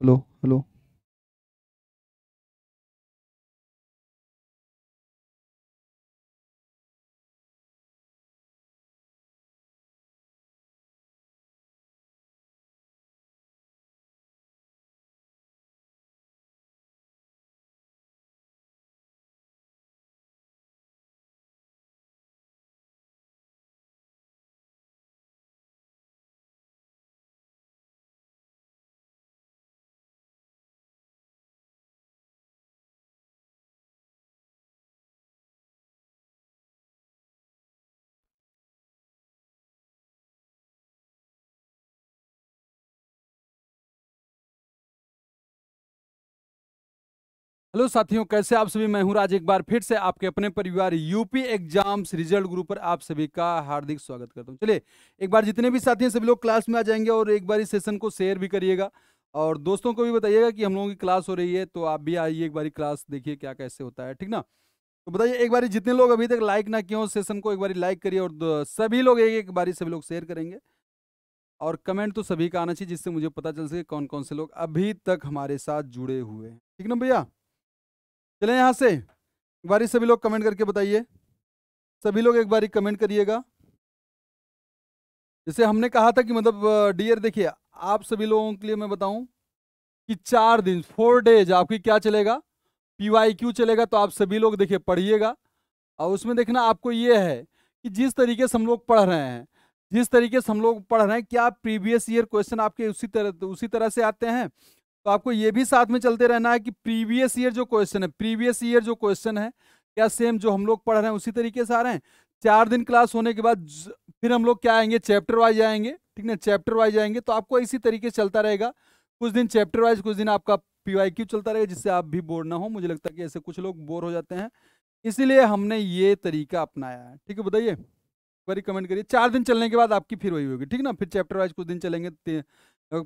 Hello hello. Hello साथियों, कैसे आप सभी। मैं हूं राज, एक बार फिर से आपके अपने परिवार यूपी एग्जाम्स रिजल्ट ग्रुप पर आप सभी का हार्दिक स्वागत करता हूं। चलिए, एक बार जितने भी साथी हैं सभी लोग क्लास में आ जाएंगे और एक बार इस सेशन को शेयर भी करिएगा और दोस्तों को भी बताइएगा कि हम लोगों की क्लास हो रही है, तो आप भी आइए एक बार क्लास देखिए क्या कैसे होता है, ठीक ना। तो बताइए, एक बार जितने लोग अभी तक लाइक ना किए हो सेशन को एक बार लाइक करिए और सभी लोग एक एक बारी सभी लोग शेयर करेंगे और कमेंट तो सभी का आना चाहिए जिससे मुझे पता चल सके कौन कौन से लोग अभी तक हमारे साथ जुड़े हुए हैं, ठीक ना भैया। चलें यहाँ से एक बारी सभी लोग कमेंट करके बताइए, सभी लोग एक बारी कमेंट करिएगा। जैसे हमने कहा था कि मतलब डियर देखिए, आप सभी लोगों के लिए मैं बताऊं कि 4 दिन 4 डेज आपकी क्या चलेगा, PYQ चलेगा। तो आप सभी लोग देखिए पढ़िएगा और उसमें देखना आपको ये है कि जिस तरीके से हम लोग पढ़ रहे हैं, जिस तरीके से हम लोग पढ़ रहे हैं, क्या प्रीवियस ईयर क्वेश्चन आपके उसी तरह से आते हैं। तो आपको ये भी साथ में चलते रहना है कि प्रीवियस ईयर जो क्वेश्चन है, प्रीवियस ईयर जो क्वेश्चन है क्या सेम जो हम लोग पढ़ रहे हैं उसी तरीके से आ रहे हैं। 4 दिन क्लास होने के बाद फिर हम लोग क्या आएंगे, चैप्टर वाइज आएंगे, ठीक ना, चैप्टर वाइज आएंगे। तो आपको इसी तरीके से चलता रहेगा, कुछ दिन चैप्टर वाइज, कुछ दिन आपका PYQ चलता रहेगा, जिससे आप भी बोर ना हो। मुझे लगता है कि ऐसे कुछ लोग बोर हो जाते हैं, इसीलिए हमने ये तरीका अपनाया है, ठीक है। बताइए, बारी कमेंट करिए। 4 दिन चलने के बाद आपकी फिर वही होगी, ठीक ना। फिर चैप्टर वाइज कुछ दिन चलेंगे,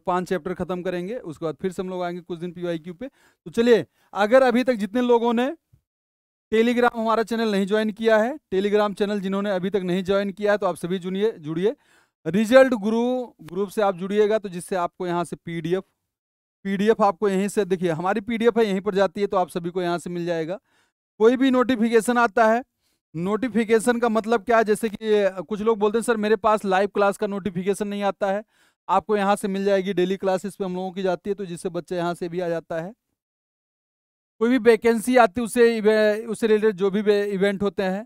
5 चैप्टर खत्म करेंगे, उसके बाद फिर से हम लोग आएंगे कुछ दिन PYQ पे। तो चलिए, अगर अभी तक जितने लोगों ने टेलीग्राम हमारा चैनल नहीं ज्वाइन किया है, टेलीग्राम चैनल जिन्होंने अभी तक नहीं ज्वाइन किया है, तो आप सभी जुड़िए जुड़िए रिजल्ट ग्रुप से आप जुड़िएगा। तो जिससे आपको यहाँ से पीडीएफ आपको यहीं से देखिए, हमारी PDF है यहीं पर जाती है, तो आप सभी को यहाँ से मिल जाएगा। कोई भी नोटिफिकेशन आता है, नोटिफिकेशन का मतलब क्या है, जैसे कि कुछ लोग बोलते हैं सर मेरे पास लाइव क्लास का नोटिफिकेशन नहीं आता है, आपको यहाँ से मिल जाएगी। डेली क्लासेस पे हम लोगों की जाती है, तो जिससे बच्चे यहाँ से भी आ जाता है। कोई भी वैकेंसी आती है उससे रिलेटेड जो भी इवेंट होते हैं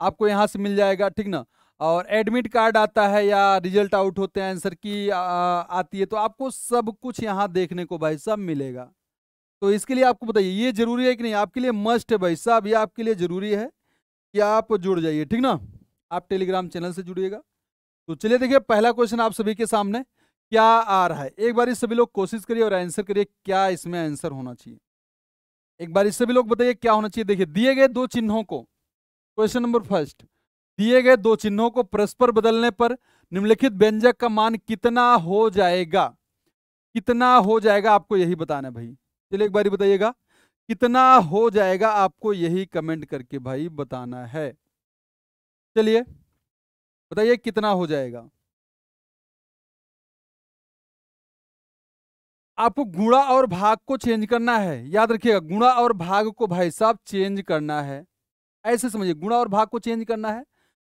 आपको यहाँ से मिल जाएगा, ठीक ना। और एडमिट कार्ड आता है या रिजल्ट आउट होते हैं, आंसर की आती है, तो आपको सब कुछ यहाँ देखने को भाई सब मिलेगा। तो इसके लिए आपको बताइए, ये जरूरी है कि नहीं, आपके लिए मस्ट है भाई साहब, ये आपके लिए जरूरी है कि आप जुड़ जाइए, ठीक ना। आप टेलीग्राम चैनल से जुड़िएगा। तो चलिए देखिए, पहला क्वेश्चन आप सभी के सामने क्या आ रहा है, एक बार इस सभी लोग कोशिश करिए और आंसर करिए क्या इसमें आंसर होना चाहिए। एक बार इस सभी लोग बताइए क्या होना चाहिए। देखिए, दिए गए दो चिन्हों को, क्वेश्चन नंबर फर्स्ट, दिए गए दो चिन्हों को परस्पर बदलने पर निम्नलिखित व्यंजक का मान कितना हो जाएगा। कितना हो जाएगा आपको यही बताना है भाई। चलिए एक बार बताइएगा कितना हो जाएगा, आपको यही कमेंट करके भाई बताना है। चलिए बताइए कितना हो जाएगा। आपको गुणा और भाग को चेंज करना है, याद रखिएगा, गुणा और भाग को भाई साहब चेंज करना है। ऐसे समझिए, गुणा और भाग को चेंज करना है।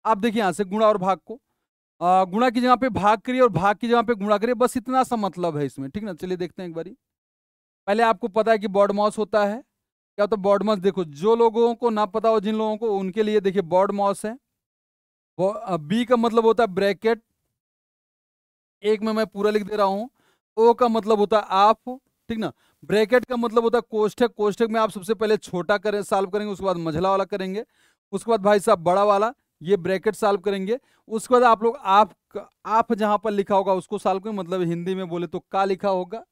आप देखिए यहां से गुणा और भाग को गुणा की जगह पे भाग करिए और भाग की जगह पे गुणा करिए, बस इतना सा मतलब है इसमें, ठीक ना। चलिए देखते हैं एक बारी। पहले आपको पता है कि बॉड मॉस होता है, क्या होता है बॉड मॉस। देखो, जो लोगों को ना पता हो, जिन लोगों को, उनके लिए देखिए बॉड मॉस है। बी का मतलब होता है ब्रैकेट, एक में मैं पूरा लिख दे रहा हूं। ओ का मतलब होता है आप, ठीक ना। ब्रैकेट का मतलब होता है कोष्ठक, कोष्ठक में आप सबसे पहले छोटा करें सॉल्व करेंगे, उसके बाद मझला वाला करेंगे, उसके बाद भाई साहब बड़ा वाला, ये ब्रैकेट सॉल्व करेंगे। उसके बाद आप लोग आप जहां पर लिखा होगा उसको सॉल्व करें, मतलब हिंदी में बोले तो का लिखा होगा,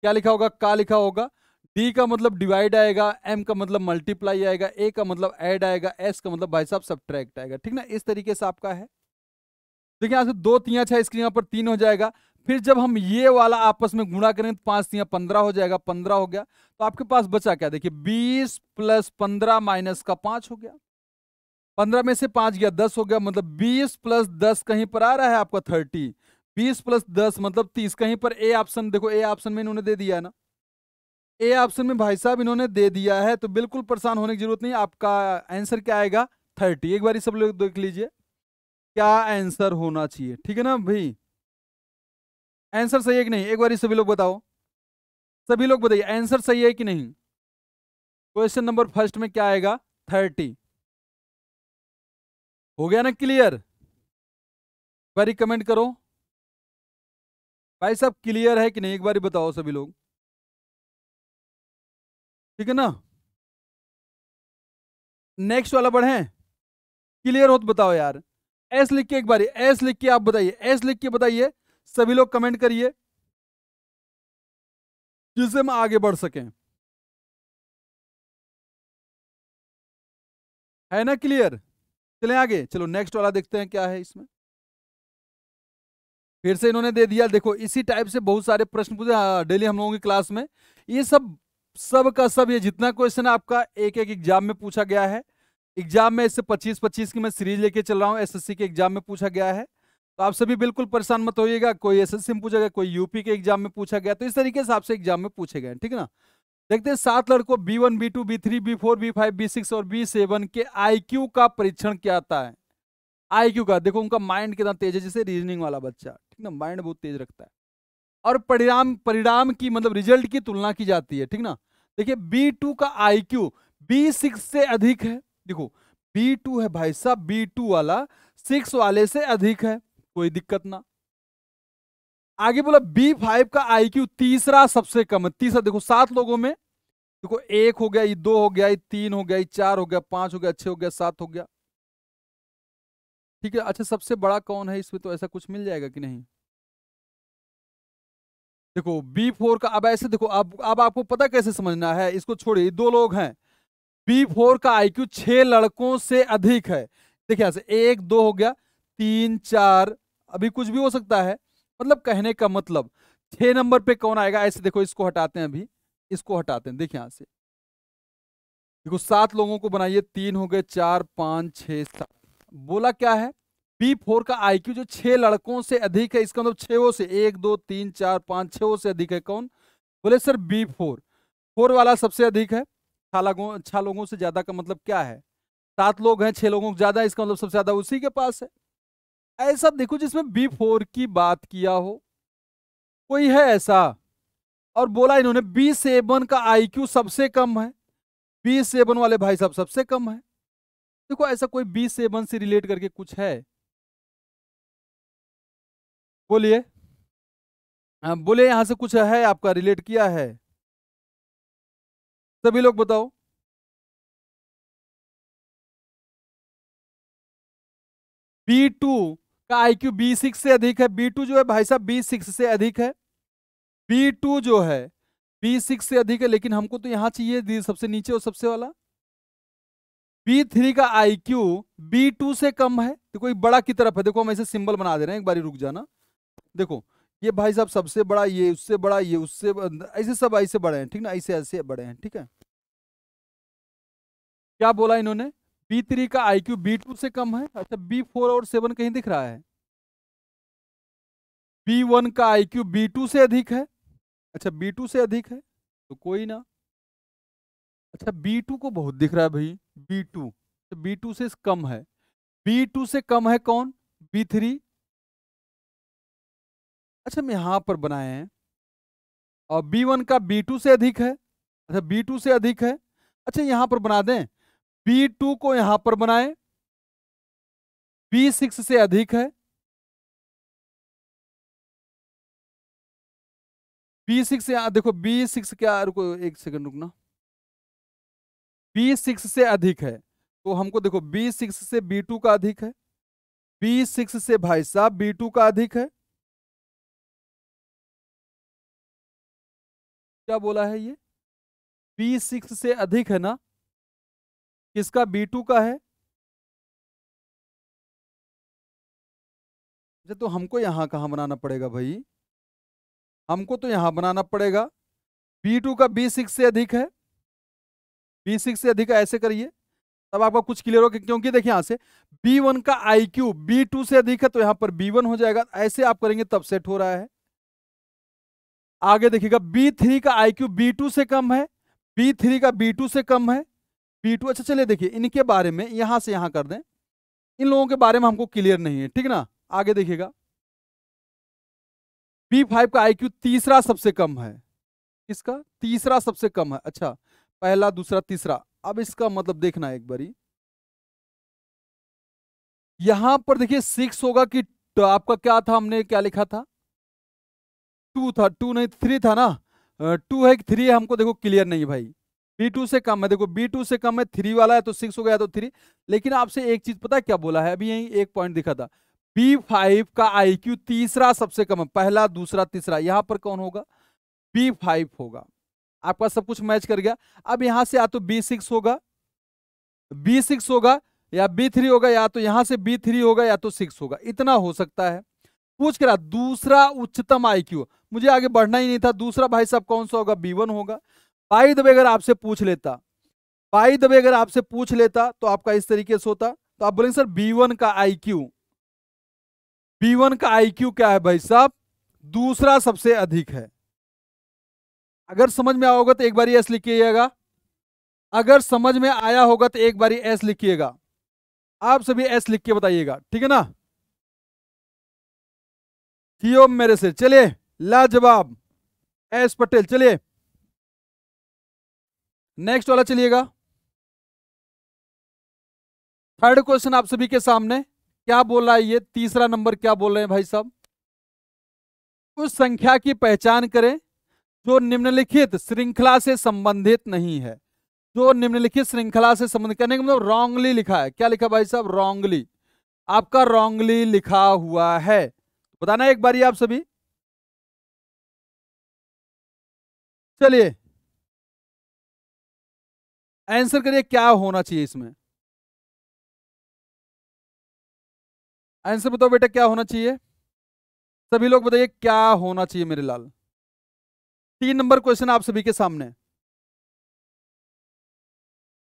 क्या लिखा होगा, का लिखा होगा। डी का मतलब डिवाइड आएगा, एम का मतलब मल्टीप्लाई आएगा, ए का मतलब ऐड आएगा, एस का मतलब भाई साहब सब्ट्रैक्ट आएगा, ठीक ना। इस तरीके से आपका है। देखिए यहाँ से 2 तिया 6, इसके यहाँ पर 3 हो जाएगा। फिर जब हम ये वाला आपस में गुणा करें तो 5 तिया 15 हो जाएगा, 15 हो गया। तो आपके पास बचा क्या, देखिए 20 + 15 माइनस का 5 हो गया। 15 में से 5 गया, 10 हो गया, मतलब 20 + 10 कहीं पर आ रहा है आपका 30। 20 + 10 मतलब 30। कहीं पर ए ऑप्शन देखो, ए ऑप्शन में इन्होंने दे दिया है ना, ए ऑप्शन में भाई साहब इन्होंने दे दिया है, तो बिल्कुल परेशान होने की जरूरत नहीं। आपका आंसर क्या आएगा? 30। एक बार सब लोग देख लीजिए क्या आंसर होना चाहिए, ठीक है ना भाई? आंसर सही है कि नहीं, एक बार सभी लोग बताओ, सभी लोग बताइए आंसर सही है कि नहीं। क्वेश्चन नंबर फर्स्ट में क्या आएगा? 30। हो गया ना क्लियर? बारी कमेंट करो भाई साहब, क्लियर है कि नहीं, एक बार बताओ सभी लोग, ठीक है ना? नेक्स्ट वाला बढ़े, क्लियर हो तो बताओ यार। एस लिख के, एक बारी एस लिख के आप बताइए, एस लिख के बताइए, सभी लोग कमेंट करिए जिससे हम आगे बढ़ सकें। है ना क्लियर? चलें आगे, चलो नेक्स्ट वाला देखते हैं क्या है इसमें। फिर से इन्होंने दे दिया, देखो इसी टाइप से बहुत सारे प्रश्न पूछे डेली हम लोगों की क्लास में। ये सब का सब, ये जितना क्वेश्चन आपका एक एक एग्जाम में पूछा गया है, एग्जाम में इससे 25-25 की मैं सीरीज लेके चल रहा हूँ, एसएससी के एग्जाम में पूछा गया है। तो आप सभी बिल्कुल परेशान मत होइएगा, कोई एसएससी में पूछा गया, कोई यूपी के एग्जाम में पूछा गया, तो इस तरीके से आपसे एग्जाम में पूछे गए, ठीक है ना? देखते हैं 7 लड़कों B1 B2 B3 B4 B5 B6 और B7 के आईक्यू का परीक्षण क्या आता है। आईक्यू का देखो, उनका माइंड कितना तेज है, जैसे रीजनिंग वाला बच्चा, ठीक ना, माइंड बहुत तेज रखता है। और परिणाम परिणाम की मतलब रिजल्ट की तुलना की जाती है, ठीक ना? देखिए B2 का आईक्यू B6 से अधिक है। देखो B2 है भाई साहब, B2 वाला 6 वाले से अधिक है, कोई दिक्कत ना। आगे बोला B5 का आईक्यू तीसरा सबसे कम है। तीसरा देखो 7 लोगों में, देखो 1 हो गया, ये 2 हो गया, ये 3 हो गया, ये 4 हो गया, 5 हो गया, 6 हो गया, 7 हो गया, ठीक है। अच्छा सबसे बड़ा कौन है इसमें, तो ऐसा कुछ मिल जाएगा कि नहीं? देखो B4 का, अब ऐसे देखो, अब आपको पता कैसे समझना है, इसको छोड़िए, 2 लोग हैं, B4 का आईक्यू 6 लड़कों से अधिक है। देखिए यहां से 1 2 हो गया, 3 4, अभी कुछ भी हो सकता है, मतलब कहने का मतलब 6 नंबर पे कौन आएगा, ऐसे देखो, इसको हटाते हैं, अभी इसको हटाते हैं, देखिए यहां से देखो 7 लोगों को बनाइए, 3 हो गए, 4 5 6 7। बोला क्या है, B4 का आईक्यू जो 6 लड़कों से अधिक है, इसका मतलब 6 से, 1 2 3 4 5 6 से अधिक है, कौन? बोले सर B4। 4 वाला सबसे अधिक है। 6 लोगों से ज्यादा का मतलब क्या है? 7 लोग हैं, 6 लोगों से ज्यादा, इसका मतलब सबसे ज्यादा उसी के पास है। ऐसा देखो जिसमें B4 की बात किया हो, कोई है ऐसा? और बोला इन्होंने B7 का आईक्यू सबसे कम है, B7 वाले भाई साहब सबसे कम है। देखो ऐसा कोई B7 से रिलेट करके कुछ है? बोलिए, बोले यहां से कुछ है आपका रिलेट किया है? सभी लोग बताओ। B2 का आईक्यू B6 से अधिक है। B2 जो है भाई साहब B6 से अधिक है। B2 जो है B6 से अधिक है, लेकिन हमको तो यहां चाहिए सबसे नीचे और सबसे वाला। B3 का आईक्यू B2 से कम है, देखो ये बड़ा की तरफ है, देखो हम ऐसे सिंबल बना दे रहे हैं, एक बारी रुक जाना। देखो ये भाई साहब सबसे बड़ा, ये उससे बड़ा, ये उससे ऐसे सब ऐसे बड़े हैं, ठीक ना, ऐसे ऐसे बड़े हैं, ठीक है। क्या बोला इन्होंने, B3 का आईक्यू B2 से कम है। अच्छा B4 और 7 कहीं दिख रहा है? B1 का आईक्यू B2 से अधिक है। अच्छा B2 से अधिक है तो कोई ना। अच्छा B2 को बहुत दिख रहा है भाई, B2 तो B2 से कम है। B2 से कम है कौन? B3। अच्छा हम यहां पर बनाए हैं, और B1 का B2 से अधिक है। अच्छा B2 से अधिक है, अच्छा यहां पर बना दें, B2 को यहां पर बनाएं, B6 से अधिक है। B6 से देखो, B6 क्या, रुको एक सेकंड रुकना, B6 से अधिक है, तो हमको देखो B6 से B2 का अधिक है, B6 से भाई साहब B2 का अधिक है। क्या बोला है ये, B6 से अधिक है ना, किसका? B2 का है। अच्छा तो हमको यहां कहां बनाना पड़ेगा भाई, हमको तो यहां बनाना पड़ेगा, B2 का B6 से अधिक है, B6 से अधिक है, ऐसे करिए, तब आपका कुछ क्लियर हो, क्योंकि देखिए यहां से B1 का IQ B2 से अधिक है तो यहां पर B1 हो जाएगा, ऐसे आप करेंगे तब सेट हो रहा है। आगे देखिएगा B3 का IQ B2 से कम है, B3 का B2 से कम है, B2। अच्छा चलिए देखिए इनके बारे में यहां से यहां कर दें, इन लोगों के बारे में हमको क्लियर नहीं है, ठीक ना। आगे देखिएगा B5 का IQ तीसरा सबसे कम है, इसका तीसरा सबसे कम है। अच्छा पहला दूसरा तीसरा, अब इसका मतलब देखना एक बारी, यहां पर देखिए 6 होगा कि आपका क्या था, हमने क्या लिखा था, 2 था, 2 नहीं 3 था ना, 2 है कि 3 है हमको देखो क्लियर नहीं है भाई। B2 से कम है, देखो B2 से कम है, 3 वाला है तो 6 हो गया तो 3। लेकिन आपसे एक चीज पता है क्या बोला है, अभी यही एक पॉइंट दिखा था, B5 का IQ तीसरा सबसे कम है, पहला दूसरा तीसरा, यहां पर कौन होगा, B5 होगा। आपका सब कुछ मैच कर गया। अब यहां से या तो B6 होगा, B6 होगा, या B3 होगा, या तो यहां से B3 होगा या तो 6 होगा, इतना हो सकता है। पूछ के रहा दूसरा उच्चतम IQ, मुझे आगे बढ़ना ही नहीं था, दूसरा भाई साहब कौन सा होगा, B1 होगा। बाई द वे अगर आपसे पूछ लेता, बाई द वे अगर आपसे पूछ लेता तो आपका इस तरीके से होता, तो आप बोलेंगे सर B1 का IQ, B1 का IQ क्या है भाई साहब, दूसरा सबसे अधिक है। अगर समझ में आओगे तो एक बार एस लिखिएगा, अगर समझ में आया होगा तो एक बार एस लिखिएगा, आप सभी एस लिख के बताइएगा, ठीक है ना। थियो मेरे से, चलिए लाजवाब, एस पटेल। चलिए नेक्स्ट वाला चलिएगा, थर्ड क्वेश्चन आप सभी के सामने क्या बोल रहा है, ये तीसरा नंबर क्या बोल रहे हैं भाई साहब, उस संख्या की पहचान करें जो निम्नलिखित श्रृंखला से संबंधित नहीं है। जो निम्नलिखित श्रृंखला से संबंधित, करने का मतलब रॉन्गली लिखा है, क्या लिखा भाई साहब, रॉन्गली, आपका रॉन्गली लिखा हुआ है, बताना एक बारी आप सभी। चलिए आंसर करिए क्या होना चाहिए इसमें, आंसर बताओ बेटा क्या होना चाहिए, सभी लोग बताइए क्या होना चाहिए मेरे लाल। 3 नंबर क्वेश्चन आप सभी के सामने।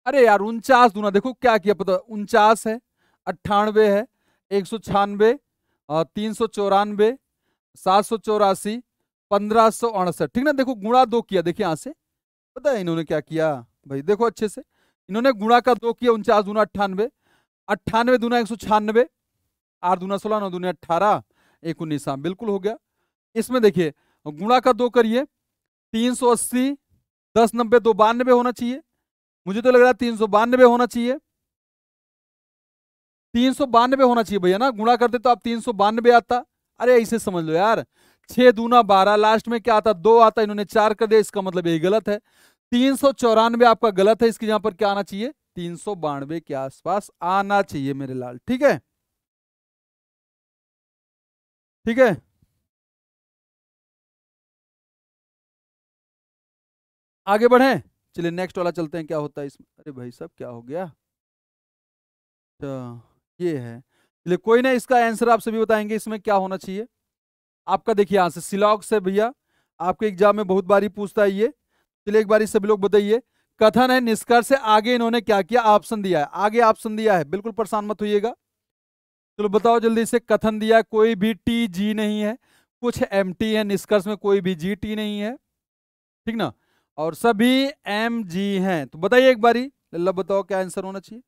अरे यार 49 दूना, देखो क्या किया पता, 49 है, 98 है, 196, 394, 784, 1568, ठीक ना। देखो गुणा 2 किया, देखिए यहां से पता है इन्होंने क्या किया भाई, देखो अच्छे से, इन्होंने गुणा का 2 किया, 49 दूना 98, 98 दूना 196, 8 दूना 16, 9 दूना 18, 19, हाँ बिल्कुल हो गया। इसमें देखिए गुणा का 2 करिए, 380, 10 90 2 92 होना चाहिए, मुझे तो लग रहा है 392 होना चाहिए, 392 होना चाहिए भैया ना, गुणा करते तो आप 392 आता। अरे ऐसे समझ लो यार, 6 दूना 12, लास्ट में क्या आता, 2 आता, इन्होंने 4 कर दिया, इसका मतलब यही गलत है। 394 आपका गलत है, इसकी जहां पर क्या आना चाहिए, 392 के आसपास आना चाहिए मेरे लाल, ठीक है, ठीक है। आगे बढ़े, चलिए नेक्स्ट वाला चलते हैं, क्या होता है इसमें, अरे भाई साहब क्या हो गया, अच्छा ये है, चलिए कोई ना, इसका आंसर आप सभी बताएंगे इसमें क्या होना चाहिए। आपका देखिए यहां से सिलॉग से भैया, आपके एग्जाम में बहुत बारी पूछता है ये, चलिए एक बारी सभी लोग बताइए। कथन है निष्कर्ष से आगे इन्होंने क्या किया, ऑप्शन दिया है, आगे ऑप्शन दिया है, बिल्कुल परेशान मत होइएगा। चलो बताओ जल्दी से, कथन दिया है कोई भी टी जी नहीं है, कुछ एम टी है, निष्कर्ष में कोई भी जी टी नहीं है, ठीक ना, और सभी एम जी हैं, तो बताइए एक बारी, लल्ला बताओ क्या आंसर होना चाहिए।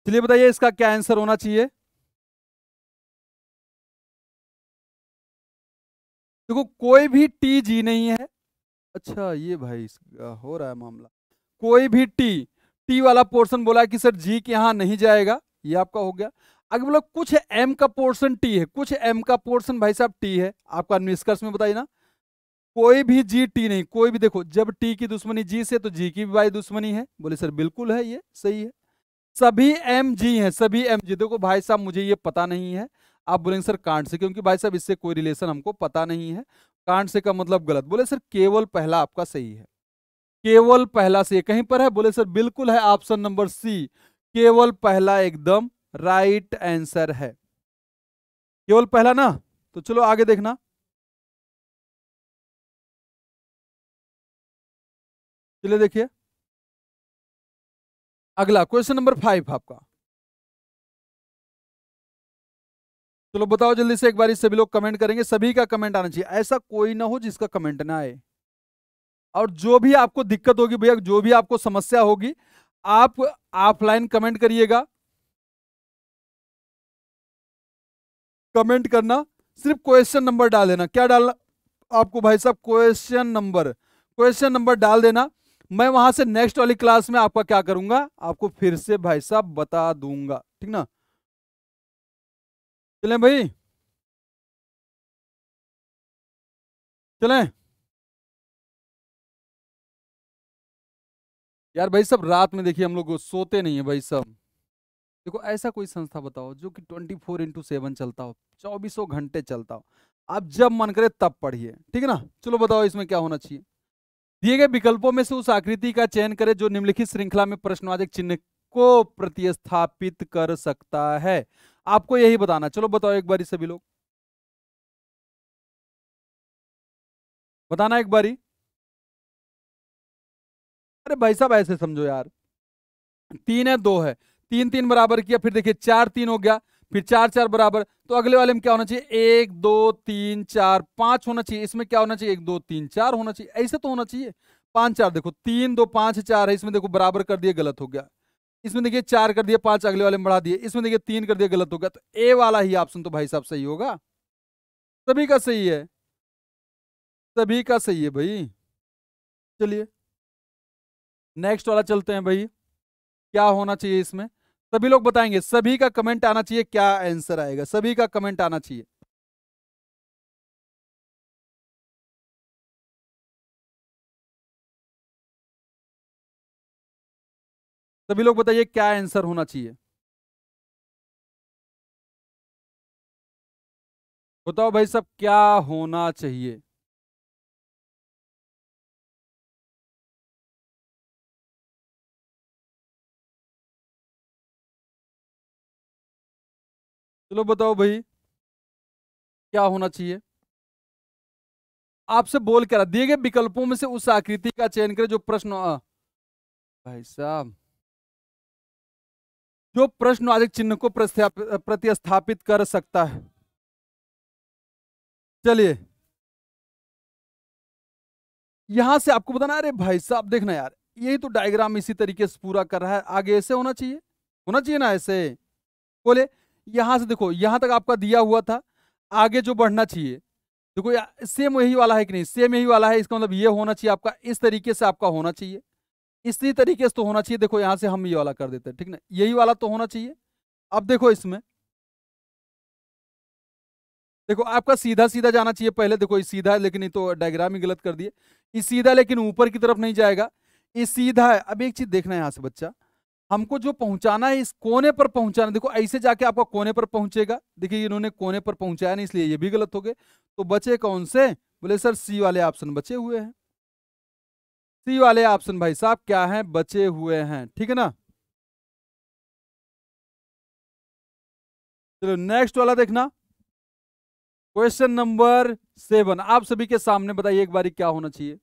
चलिए बताइए इसका क्या आंसर होना चाहिए। देखो कोई भी टी जी नहीं है, अच्छा ये भाई हो रहा है मामला, कोई भी टी, टी वाला पोर्शन बोला है कि सर जी के यहां नहीं जाएगा, ये आपका हो गया। अगर बोला कुछ एम का पोर्शन टी है, कुछ एम का पोर्शन भाई साहब टी है, आपका निष्कर्ष में बताइए ना, कोई भी जी टी नहीं, कोई भी, देखो जब टी की दुश्मनी जी से तो जी की भी भाई दुश्मनी है, बोले सर बिल्कुल है, ये सही है। सभी एम जी हैं, सभी एम जी, देखो भाई साहब मुझे ये पता नहीं है, आप बोलेंगे सर कांट से, क्योंकि भाई साहब इससे कोई रिलेशन हमको पता नहीं है, कांट से का मतलब गलत। बोले सर केवल पहला आपका सही है, केवल पहला सही है। कहीं पर है? बोले सर बिल्कुल है, ऑप्शन नंबर सी, केवल पहला एकदम राइट आंसर है, केवल पहला ना। तो चलो आगे देखना, चलिए देखिए अगला क्वेश्चन नंबर 5 आपका। चलो बताओ जल्दी से एक बार, सभी लोग कमेंट करेंगे, सभी का कमेंट आना चाहिए, ऐसा कोई ना हो जिसका कमेंट ना आए। और जो भी आपको दिक्कत होगी भैया, जो भी आपको समस्या होगी, आप ऑफलाइन कमेंट करिएगा। कमेंट करना, सिर्फ क्वेश्चन नंबर डाल देना। क्या डालना आपको भाई साहब? क्वेश्चन नंबर, क्वेश्चन नंबर डाल देना। मैं वहां से नेक्स्ट वाली क्लास में आपका क्या करूंगा, आपको फिर से भाई साहब बता दूंगा, ठीक ना। चलें भाई, चलें यार। भाई साहब रात में देखिए हम लोग सोते नहीं है भाई साहब। देखो ऐसा कोई संस्था बताओ जो कि 24/7 चलता हो, 24 घंटे चलता हो, आप जब मन करे तब पढ़िए, ठीक है ना। चलो बताओ इसमें क्या होना चाहिए। दिए गए विकल्पों में से उस आकृति का चयन करें जो निम्नलिखित श्रृंखला में प्रश्नवाचक चिन्ह को प्रतिस्थापित कर सकता है। आपको यही बताना। चलो बताओ एक बारी सभी लोग, बताना एक बारी। अरे भाई साहब ऐसे समझो यार, 3 है 2 है, 3 3 बराबर किया, फिर देखिए 4 3 हो गया, फिर 4 4 बराबर, तो अगले वाले में क्या होना चाहिए? 1 2 3 4 5 होना चाहिए। इसमें क्या होना चाहिए? 1 2 3 4 होना चाहिए, ऐसे तो होना चाहिए। 5 4 देखो, 3 2 5 4 है, इसमें देखो बराबर कर दिए, गलत हो गया। इसमें देखिए 4 कर दिए, 5 अगले वाले में बढ़ा दिए, इसमें देखिए 3 कर दिए, गलत हो गया। तो ए वाला ही ऑप्शन तो भाई साहब सही होगा, सभी का सही है, सभी का सही है भाई। चलिए नेक्स्ट वाला चलते हैं भाई, क्या होना चाहिए इसमें? सभी लोग बताएंगे, सभी का कमेंट आना चाहिए, क्या आंसर आएगा, सभी का कमेंट आना चाहिए। सभी लोग बताइए क्या आंसर होना चाहिए, बताओ भाई साहब क्या होना चाहिए। चलो बताओ भाई क्या होना चाहिए। आपसे बोल कर दिए गए विकल्पों में से उस आकृति का चयन करें जो प्रश्न भाई साहब, जो प्रश्नवाचक चिन्ह को प्रतिस्थापित कर सकता है। चलिए यहां से आपको बताना। अरे भाई साहब देखना यार, यही तो डायग्राम इसी तरीके से पूरा कर रहा है, आगे ऐसे होना चाहिए, होना चाहिए ना ऐसे। बोले यहां से देखो, यहां तक आपका दिया हुआ था, आगे जो बढ़ना चाहिए, देखो सेम यही वाला है कि नहीं? सेम यही वाला है, इसका मतलब ये होना चाहिए आपका, इस तरीके से आपका होना चाहिए, इसी तरीके से तो होना चाहिए। देखो यहां से हम ये वाला कर देते हैं, ठीक ना, यही वाला तो होना चाहिए। अब देखो इसमें, देखो आपका सीधा सीधा जाना चाहिए पहले, देखो ये सीधा है, लेकिन ये तो डायग्राम ही गलत कर दिए। ये सीधा लेकिन ऊपर की तरफ नहीं जाएगा, ये सीधा है। अब एक चीज देखना है यहाँ से बच्चा, हमको जो पहुंचाना है इस कोने पर पहुंचाना। देखो ऐसे जाके आपका कोने पर पहुंचेगा, देखिए इन्होंने कोने पर पहुंचाया नहीं, इसलिए ये भी गलत हो गए। तो बचे कौन से? बोले सर सी वाले ऑप्शन बचे हुए हैं, सी वाले ऑप्शन भाई साहब क्या है? बचे हुए हैं, ठीक है ना। चलो नेक्स्ट वाला देखना, क्वेश्चन नंबर 7 आप सभी के सामने, बताइए एक बारी क्या होना चाहिए।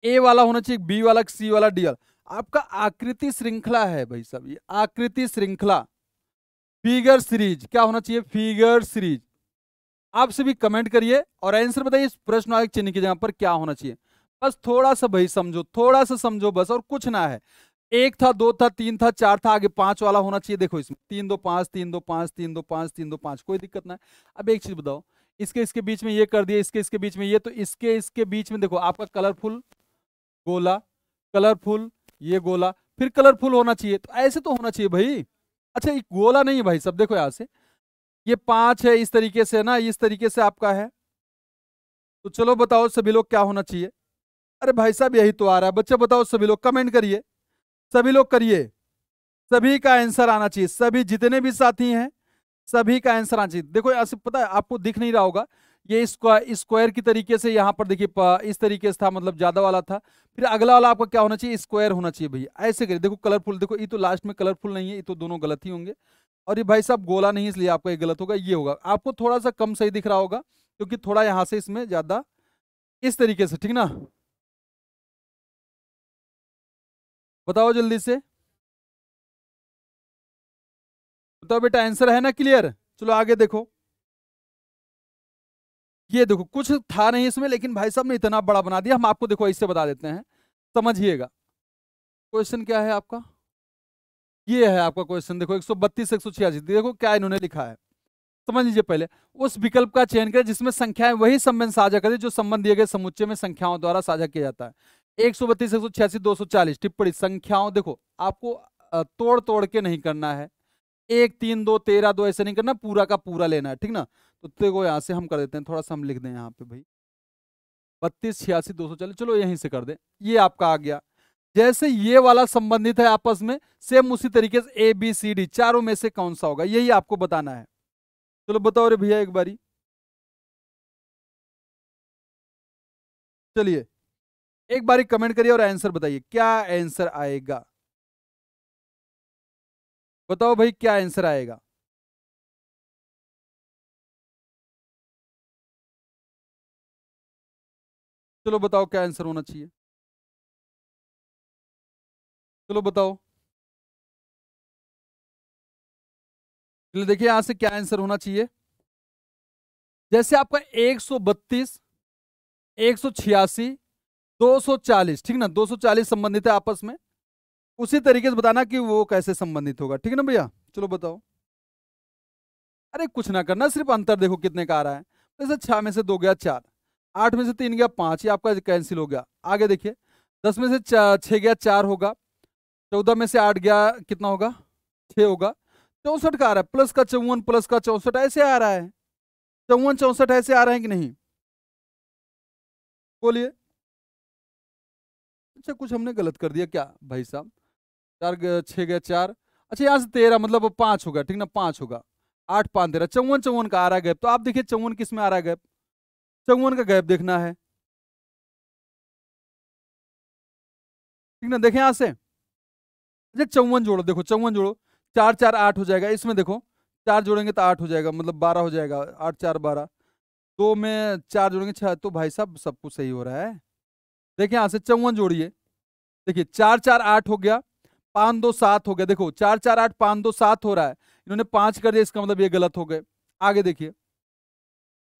ए वाला होना चाहिए, बी वाला, सी वाला, डी वाला। आपका आकृति श्रृंखला है भाई साहब, ये आकृति श्रृंखला, फिगर सीरीज क्या होना चाहिए? Figure series. आप सभी कमेंट करिए और आंसर बताइए इस प्रश्नवाचक चिन्ह की जगह पर क्या होना चाहिए। बस थोड़ा सा भाई समझो, थोड़ा सा समझो बस, और कुछ ना है। 1 था, 2 था, 3 था, 4 था, आगे 5 वाला होना चाहिए। देखो इसमें 3 2 5 3 2 5 3 2 5 3 2 5, कोई दिक्कत ना है। अब एक चीज बताओ, इसके इसके बीच में ये कर दिया, इसके इसके बीच में ये, तो इसके इसके बीच में देखो आपका कलरफुल गोला, कलरफुल ये गोला, फिर कलरफुल होना चाहिए, तो ऐसे तो होना चाहिए भाई। अच्छा ये गोला नहीं है भाई सब, देखो यहां से ये 5 है, इस तरीके से ना, इस तरीके से आपका है। तो चलो बताओ सभी लोग क्या होना चाहिए। अरे भाई साहब यही तो आ रहा है, बच्चे बताओ, सभी लोग कमेंट करिए, सभी लोग करिए, सभी का आंसर आना चाहिए, सभी जितने भी साथी हैं सभी का आंसर आना चाहिए। देखो ऐसे पता है आपको दिख नहीं रहा होगा, ये स्क्वायर की तरीके से यहाँ पर देखिए इस तरीके से था, मतलब ज्यादा वाला था। फिर अगला वाला आपका क्या होना चाहिए, स्क्वायर होना चाहिए भैया। ऐसे करिए, देखो कलरफुल, देखो ये तो लास्ट में कलरफुल नहीं है, ये तो दोनों गलत ही होंगे। और ये भाई साहब गोला नहीं है, इसलिए आपका ये गलत होगा, ये होगा। आपको थोड़ा सा कम सही दिख रहा होगा क्योंकि थोड़ा यहाँ से इसमें ज्यादा इस तरीके से, ठीक ना। बताओ जल्दी से, बताओ बेटा, आंसर है ना क्लियर। चलो आगे देखो, ये देखो कुछ था नहीं इसमें, लेकिन भाई साहब ने इतना बड़ा बना दिया। हम आपको देखो ऐसे बता देते हैं, समझिएगा। क्वेश्चन क्या है आपका, ये है आपका क्वेश्चन। देखो 132 186, देखो क्या इन्होंने लिखा है, समझ लीजिए। पहले उस विकल्प का चयन करें जिसमें संख्याएं वही संबंध साझा करें जो संबंध दिए गए समुच्चय में संख्याओं द्वारा साझा किया जाता है। 132 186 240 टिप्पणी संख्याओं, देखो आपको तोड़ तोड़ के नहीं करना है, 1 3 2 13 2 ऐसे नहीं करना, पूरा का पूरा लेना है, ठीक ना। तो देखो यहाँ से हम कर देते हैं, थोड़ा सा हम लिख दें यहाँ पे भाई 32 86 240, चलो यहीं से कर दें। ये आपका आ गया। जैसे ये वाला संबंधित है आपस में, सेम उसी तरीके से ए बी सी डी चारों में से कौन सा होगा, यही आपको बताना है। चलो बताओ रे भैया एक बारी, चलिए एक बारी कमेंट करिए और आंसर बताइए, क्या आंसर आएगा। बताओ भाई क्या आंसर आएगा। चलो बताओ क्या आंसर होना चाहिए, चलो बताओ। चलिए देखिए यहां से क्या आंसर होना चाहिए। जैसे आपका 132 186 240, ठीक ना, 240 संबंधित है आपस में, उसी तरीके से बताना कि वो कैसे संबंधित होगा, ठीक है ना भैया। चलो बताओ। अरे कुछ ना करना, सिर्फ अंतर देखो कितने का आ रहा है। जैसे 6 में से 2 गया 4, 8 में से 3 गया 5, ये आपका कैंसिल हो गया। आगे देखिए 10 में से 6 गया 4 होगा, 14 में से 8 गया कितना होगा 6 होगा, 64 का आ रहा है, प्लस का 54 प्लस का 64 ऐसे आ रहा है, 54 64 ऐसे आ रहे हैं कि नहीं, बोलिए। अच्छा कुछ हमने गलत कर दिया क्या भाई साहब, 6 गया 4, अच्छा यहाँ से 13 मतलब 5 होगा, ठीक ना, 5 होगा, 8 5 13, 54 54 का आ रहा है गैप। तो आप देखिए 54 किस में आ रहा है गैप, 54 का गैप देखना है, ठीक ना। देखें यहाँ से, अच्छा 54 जोड़ो, देखो 54 जोड़ो, 4 4 8 हो जाएगा, इसमें देखो 4 जोड़ेंगे तो 8 हो जाएगा, मतलब 12 हो जाएगा, 8 4 12, 2 में 4 जोड़ेंगे 6, तो भाई साहब सब कुछ सही हो रहा है। देखिए यहाँ से 54 जोड़िए, देखिए 4 4 8 हो गया, 5 2 7 हो गया, देखो 4 4 8 5 2 7 हो रहा है, इन्होंने 5 कर दिया, इसका मतलब ये गलत हो गए। आगे देखिए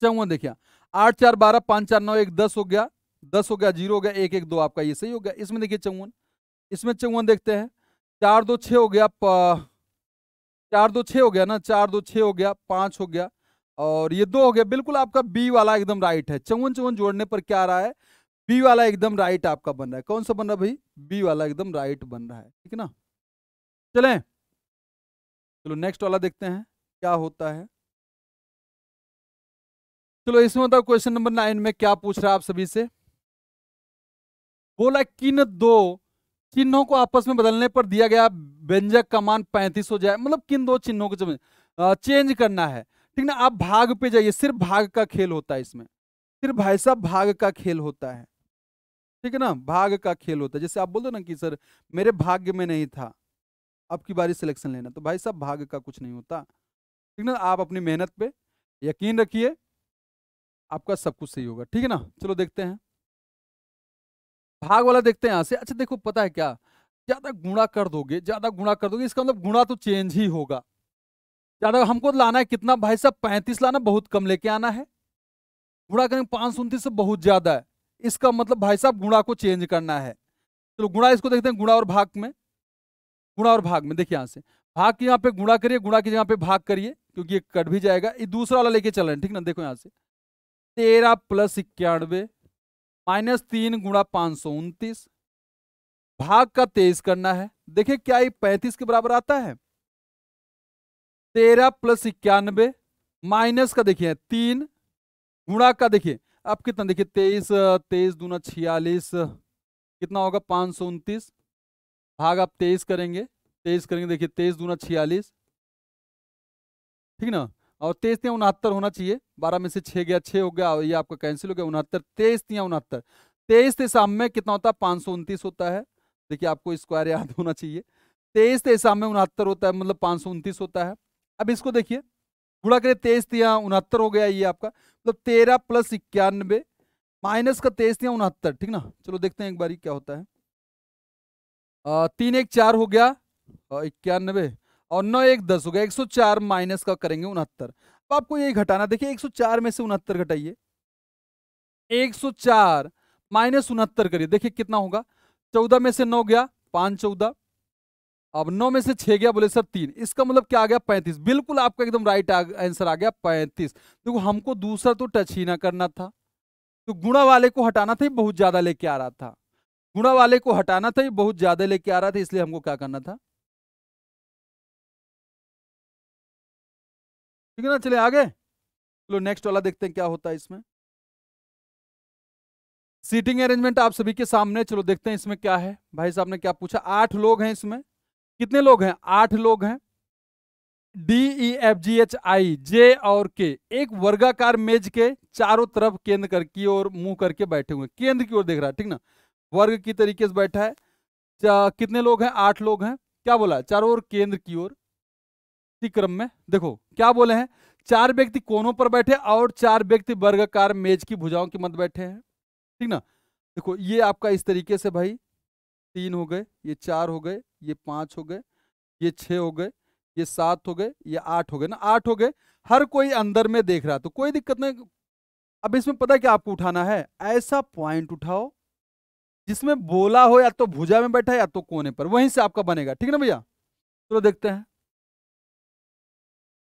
54, देखिए 8 4 12 5 4 9 1 10 हो गया, 10 हो गया, 0 हो गया, 1 1 2 आपका ये सही हो गया। इसमें देखिए 54, इसमें 54 देखते हैं, 4 2 6 हो गया, 4 2 6 हो गया ना, 4 2 6 हो गया, 5 हो गया, और ये 2 हो गया। बिल्कुल आपका बी वाला एकदम राइट है, 54 54 जोड़ने पर क्या आ रहा है, बी वाला एकदम राइट आपका बन रहा है। कौन सा बन रहा है भाई, बी वाला एकदम राइट बन रहा है, ठीक है ना। चलें, चलो नेक्स्ट वाला देखते हैं क्या होता है। चलो इसमें बताओ क्वेश्चन नंबर 9 में क्या पूछ रहा है आप सभी से। बोला किन दो चिन्हों को आपस में बदलने पर दिया गया व्यंजक का मान 35 हो जाए, मतलब किन दो चिन्हों को चेंज करना है, ठीक ना। आप भाग पे जाइए, सिर्फ भाग का खेल होता है इसमें, सिर्फ भाई साहब भाग का खेल होता है, ठीक है ना, भाग का खेल होता है। जैसे आप बोल दो ना कि सर मेरे भाग्य में नहीं था, अब की बारी सिलेक्शन लेना, तो भाई साहब भाग का कुछ नहीं होता, ठीक ना। आप अपनी मेहनत पे यकीन रखिए, आपका सब कुछ सही होगा, ठीक है ना। चलो देखते हैं भाग वाला, देखते हैं यहां से। अच्छा देखो पता है क्या, ज्यादा गुणा कर दोगे, ज्यादा गुणा कर दोगे, इसका मतलब गुणा तो चेंज ही होगा। ज्यादा हमको लाना है कितना भाई साहब, 35 लाना, बहुत कम लेके आना है। गुणा करेंगे 529 से बहुत ज्यादा है, इसका मतलब भाई साहब गुणा को चेंज करना है। चलो गुणा इसको देखते हैं, गुणा और भाग में, गुणा और भाग में देखिए यहाँ से, भाग की यहाँ पे गुणा करिए, गुणा की जगह पे भाग करिए, क्योंकि ये कट भी जाएगा। ये दूसरा वाला लेके चल रहे हैं, ठीक ना। देखो यहाँ से 13 + 91 -3 × 529, भाग का 23 करना है। देखिए क्या ये 35 के बराबर आता है, 13 + 91 माइनस का देखिए 3, गुणा का देखिए अब कितना, देखिए 23 23 दूना 46, कितना होगा 529, भाग आप 23 करेंगे, 23 करेंगे, देखिए 23 दूना 46, ठीक ना। और 23×69 होना चाहिए। 12 में से 6 गया, 6 हो गया, और ये आपका कैंसिल हो गया। 69, 23×69, 23 में कितना होता है? 529 होता है। देखिए आपको स्क्वायर याद होना चाहिए। 23 में 69 होता है, मतलब 529 होता है। अब इसको देखिए, गुणा करें, 23×69 हो गया ये आपका, मतलब 13 + 91 माइनस का 23×69, ठीक ना। चलो देखते हैं एक बारी क्या होता है। 3 1 4 हो गया, 91, और 9 1 10 हो गया। 104 माइनस का करेंगे 69। अब आपको यही घटाना, देखिए 104 में से 69 घटाइए। 104 माइनस 69 करिए, देखिए कितना होगा। 14 में से 9 गया, 5 14, अब 9 में से 6 गया, बोले सर 3, इसका मतलब क्या आ गया? 35। बिल्कुल आपका एकदम राइट आंसर आ गया 35। देखो हमको दूसरा तो टच ही ना करना था, तो गुणा वाले को हटाना था, ये बहुत ज्यादा लेके आ रहा था। गुणा वाले को हटाना था, ये बहुत ज्यादा लेके आ रहा था, इसलिए हमको क्या करना था, ठीक है ना। चले आगे, चलो नेक्स्ट वाला देखते हैं क्या होता है इसमें। सीटिंग अरेंजमेंट आप सभी के सामने, चलो देखते हैं इसमें क्या है। भाई साहब ने क्या पूछा, 8 लोग हैं इसमें। कितने लोग हैं? 8 लोग हैं। DEFGHI J और K एक वर्गाकार मेज के चारों तरफ केंद्र कर की ओर मुंह करके बैठे हुए, केंद्र की ओर देख रहा है, ठीक ना, वर्ग की तरीके से बैठा है। कितने लोग हैं? 8 लोग हैं। क्या बोला? चारों ओर केंद्र की ओर, इसी क्रम में। देखो क्या बोले हैं, 4 व्यक्ति कोनों पर बैठे और 4 व्यक्ति वर्गाकार मेज की भुजाओं के मध्य बैठे हैं, ठीक ना। देखो ये आपका इस तरीके से भाई, 3 हो गए, ये 4 हो गए, ये 5 हो गए, ये 6 हो गए, ये 7 हो गए, ये 8 हो गए ना, 8 हो गए। हर कोई अंदर में देख रहा है, तो कोई दिक्कत नहीं। अब इसमें पता है क्या आपको उठाना है? ऐसा पॉइंट उठाओ जिसमें बोला हो या तो भुजा में बैठा है या तो कोने पर, वहीं से आपका बनेगा, ठीक है ना भैया। चलो देखते हैं।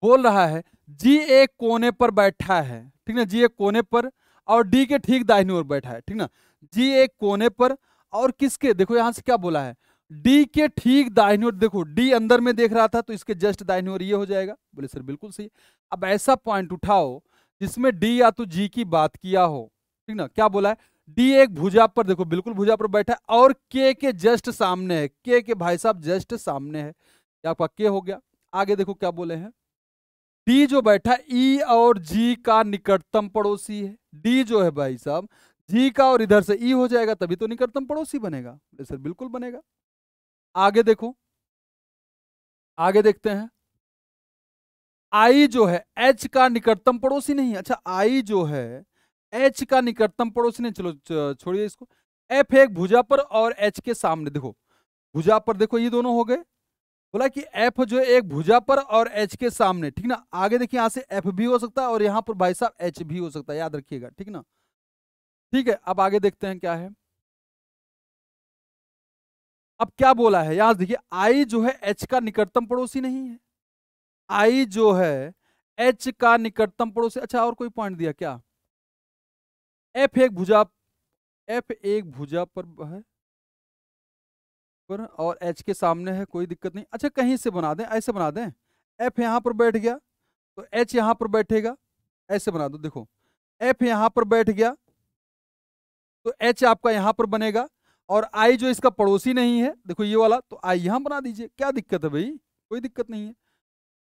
बोल रहा है जी एक कोने पर बैठा है, ठीक ना, जी एक कोने पर, और डी के ठीक दाहिनी ओर बैठा है, ठीक ना। जी एक कोने पर, और किसके, देखो यहां से क्या बोला है, डी के ठीक दाहिनी ओर। देखो डी अंदर में देख रहा था, तो इसके जस्ट दाहिनी ओर ये हो जाएगा। बोले सर बिल्कुल सही। अब ऐसा पॉइंट उठाओ जिसमें डी या तो जी की बात किया हो, ठीक ना। क्या बोला है? डी एक भुजा पर, देखो बिल्कुल भुजा पर बैठा है, और के जस्ट सामने है, के भाई साहब जस्ट सामने है, ये आपका के हो गया। आगे देखो क्या बोले हैं, डी जो बैठा ई और जी का निकटतम पड़ोसी है। डी जो है भाई साहब जी का, और इधर से ई हो जाएगा, तभी तो निकटतम पड़ोसी बनेगा। सर बिल्कुल बनेगा। आगे देखो, आगे देखते हैं। आई जो है एच का निकटतम पड़ोसी नहीं है। अच्छा आई जो है एच का निकटतम पड़ोसी नहीं, चलो छोड़िए इसको। एफ एक भुजा पर और एच के सामने, देखो भुजा पर, देखो ये दोनों हो गए। बोला कि एफ जो है एक भुजा पर और एच के सामने, ठीक ना। आगे देखिए यहां से एफ भी हो सकता है, और यहां पर भाई साहब एच भी हो सकता है, याद रखिएगा, ठीक ना। ठीक है, अब आगे देखते हैं क्या है। अब क्या बोला है यहां देखिए, आई जो है एच का निकटतम पड़ोसी नहीं है। आई जो है एच का निकटतम पड़ोसी। अच्छा और कोई पॉइंट दिया क्या? एफ एक भुजा, एफ एक भुजा पर है, पर और एच के सामने है, कोई दिक्कत नहीं। अच्छा कहीं से बना दें, ऐसे बना दें, एफ यहां पर बैठ गया तो एच यहां पर बैठेगा, ऐसे बना दो। देखो एफ यहां पर बैठ गया तो एच आपका यहां पर बनेगा, और आई जो इसका पड़ोसी नहीं है, देखो ये वाला, तो आई यहां बना दीजिए, क्या दिक्कत है भाई? कोई दिक्कत नहीं है।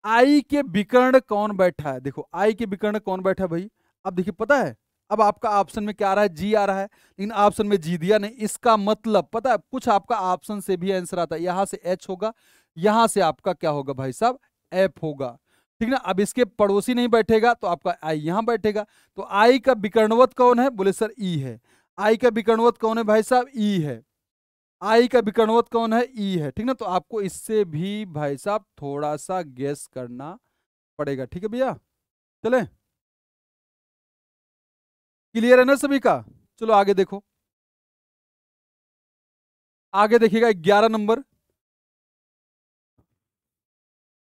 आई के विकर्ण कौन बैठा है? देखो आई के विकर्ण कौन बैठा है भाई? अब देखिए पता है, अब आपका ऑप्शन में क्या आ रहा है? जी आ रहा है, लेकिन ऑप्शन में जी दिया नहीं। इसका मतलब पता है, कुछ आपका ऑप्शन से भी आंसर आता है। यहां से एच होगा, यहां से आपका क्या होगा भाई साहब? एफ होगा, ठीक ना। अब इसके पड़ोसी नहीं बैठेगा तो आपका आई यहां बैठेगा। तो आई का विकर्णवत कौन है? बोले सर ई है। आई का विकर्णवत कौन है भाई साहब? ई है। आई का विकर्णवत कौन है? ई है, ठीक ना। तो आपको इससे भी भाई साहब थोड़ा सा गेस करना पड़ेगा, ठीक है भैया। चले, क्लियर है ना सभी का? चलो आगे देखो, आगे देखिएगा 11 नंबर,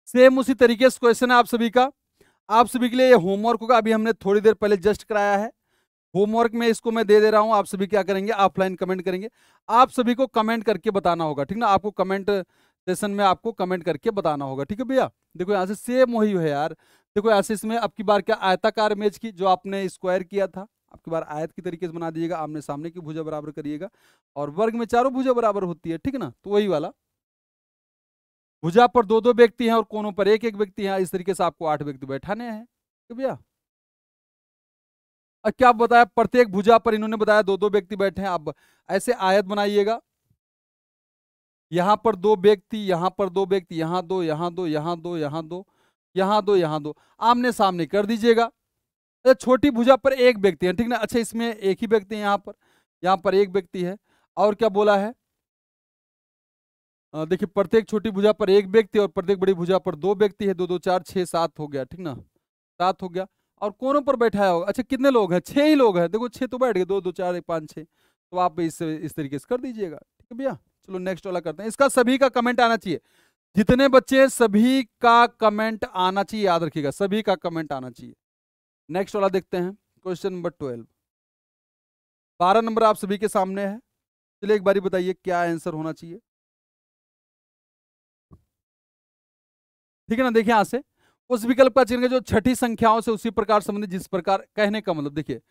सेम उसी तरीके से क्वेश्चन है आप सभी का। आप सभी के लिए ये होमवर्क होगा, अभी हमने थोड़ी देर पहले जस्ट कराया है। होमवर्क में इसको मैं दे दे रहा हूं, आप सभी क्या करेंगे? ऑफलाइन कमेंट करेंगे। आप सभी को कमेंट करके बताना होगा, ठीक ना। आपको कमेंट सेशन में आपको कमेंट करके बताना होगा, ठीक है भैया। देखो यहाँ से सेम वही है यार। देखो ऐसे इसमें अब की बार क्या, आयताकार इमेज की जो आपने स्क्वायर किया था, अब की बार आयत की तरीके से बना दीजिएगा, आमने सामने की भुजा बराबर करिएगा, और वर्ग में चारों भुजा बराबर होती है, ठीक है ना। तो वही वाला, भुजा पर 2 2 व्यक्ति हैं और कोनों पर 1 1 व्यक्ति है, इस तरीके से आपको 8 व्यक्ति बैठाने हैं। ठीक भैया। और क्या बताया, प्रत्येक भुजा पर इन्होंने बताया दो दो व्यक्ति बैठे हैं। आप ऐसे आयत बनाइएगा, यहां पर दो व्यक्ति, यहां पर दो व्यक्ति, यहां दो, यहां दो, यहां दो, यहां दो, यहां दो, यहां दो, आमने सामने कर दीजिएगा। अच्छा, छोटी भुजा पर एक व्यक्ति है, ठीक ना। अच्छा, इसमें एक ही व्यक्ति है, यहाँ पर एक व्यक्ति है। और क्या बोला है, देखिए प्रत्येक छोटी भुजा पर एक व्यक्ति और प्रत्येक बड़ी भुजा पर दो व्यक्ति है। दो दो चार छह सात हो गया, ठीक ना, सात हो गया। और कोनों पर बैठाया होगा। अच्छा, कितने लोग हैं, छह ही लोग हैं। देखो छह तो बैठ गए, दो दो चार एक पाँच छह। तो आप इस तरीके से कर दीजिएगा, ठीक है भैया। चलो नेक्स्ट वाला करते हैं। इसका सभी का कमेंट आना चाहिए, जितने बच्चे हैं, सभी का कमेंट आना चाहिए, याद रखिएगा, सभी का कमेंट आना चाहिए। नेक्स्ट वाला देखते हैं, क्वेश्चन नंबर 12। 12 नंबर आप सभी के सामने है। चलिए एक बारी बताइए क्या आंसर होना चाहिए, ठीक है ना। देखिए यहां से उस विकल्प का चुनेंगे जो छठी संख्याओं से उसी प्रकार संबंधित, जिस प्रकार, कहने का मतलब देखिए,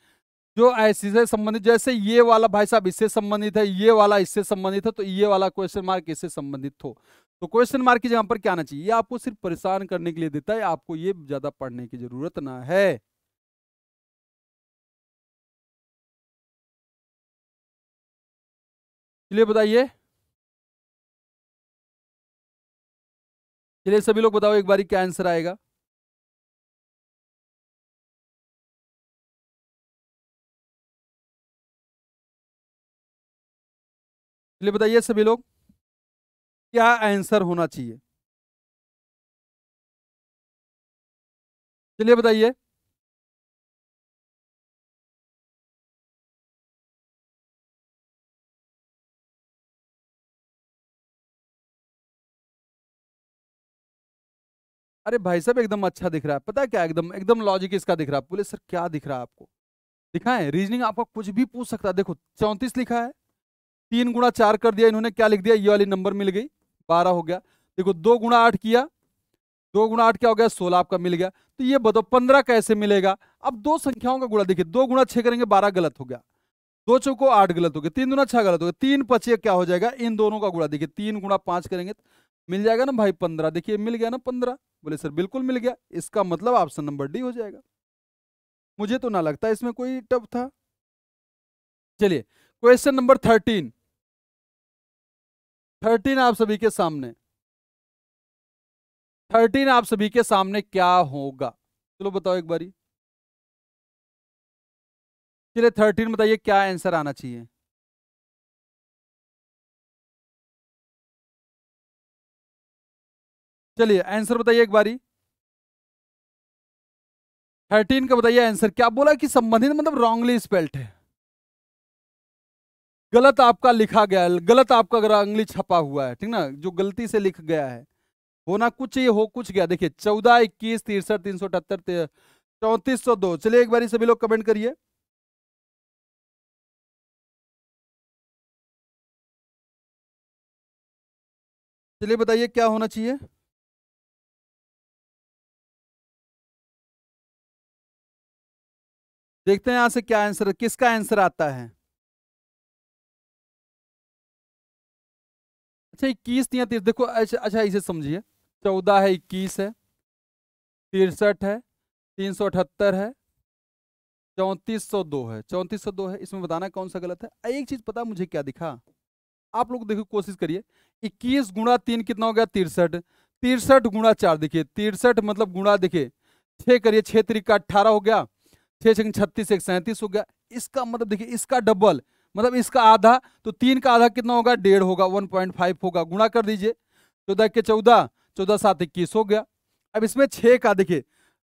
जो ऐसी से संबंधित, जैसे ये वाला भाई साहब इससे संबंधित है, ये वाला इससे संबंधित है, तो ये वाला क्वेश्चन मार्क इससे संबंधित हो। तो क्वेश्चन मार्क की जगह पर क्या आना चाहिए, ये आपको सिर्फ परेशान करने के लिए देता है, आपको ये ज्यादा पढ़ने की जरूरत ना है। चलिए बताइए, चलिए सभी लोग बताओ एक बारी क्या आंसर आएगा। चलिए बताइए सभी लोग, क्या आंसर होना चाहिए, चलिए बताइए। अरे भाई साहब एकदम अच्छा दिख रहा है, पता है क्या, एकदम एकदम लॉजिक इसका दिख रहा है। बोले सर क्या दिख रहा है आपको, दिखाएं, रीजनिंग आपका कुछ भी पूछ सकता है। देखो 34 लिखा है, 3 गुणा 4 कर दिया इन्होंने, क्या लिख दिया, ये वाली नंबर मिल गई, 12 हो गया। देखो 2 गुणा 8 किया, 2 गुणा 8 क्या हो गया, 16 आपका मिल गया। तो ये बताओ 15 कैसे मिलेगा। अब दो संख्याओं का गुणा देखिए, 2 गुणा 6 करेंगे 12 गलत हो गया, 2 चौको 8 गलत हो गया, 3 दूना 6 गलत हो गया, 3 पचे क्या हो जाएगा, इन दोनों का गुणा देखिए, 3 गुणा 5 करेंगे तो मिल जाएगा ना भाई 15। देखिए मिल गया ना 15। बोले सर बिल्कुल मिल गया, इसका मतलब ऑप्शन नंबर डी हो जाएगा। मुझे तो ना लगता इसमें कोई टफ था। चलिए क्वेश्चन नंबर 13। 13 आप सभी के सामने, 13 आप सभी के सामने क्या होगा, चलो बताओ एक बारी। चलिए 13 बताइए क्या आंसर आना चाहिए। चलिए आंसर बताइए एक बारी। 13 का बताइए आंसर। क्या बोला कि संबंधित मतलब रॉन्गली स्पेल्ड है, गलत आपका लिखा गया है, गलत आपका रंगली छपा हुआ है, ठीक ना, जो गलती से लिख गया है। होना कुछ चाहिए, हो कुछ गया। देखिए 14, 21, 63, 378, 3402। चलिए एक बारी सभी लोग कमेंट करिए। चलिए बताइए क्या होना चाहिए। देखते हैं यहां से क्या आंसर, किसका आंसर आता है। अच्छा 21 या 30, देखो अच्छा अच्छा इसे समझिए, 14 है, 21 है, 63 है, 378 है, 3402 है, 3402 है। इसमें बताना कौन सा गलत है। एक चीज पता मुझे क्या दिखा, आप लोग देखो कोशिश करिए। 21 गुणा 3 कितना हो गया, 63। 63 गुणा 4 देखिए, 63 मतलब गुणा देखिए 6 करिए, 6 3 का 18 हो गया, 6 6 36 एक 37 हो गया। इसका मतलब देखिए इसका डबल, मतलब इसका आधा, तो 3 का आधा कितना होगा, 1.5 होगा, 1.5 होगा। गुणा कर दीजिए, 14 के 14, 14 7 21 हो गया। अब इसमें 6 का देखिए,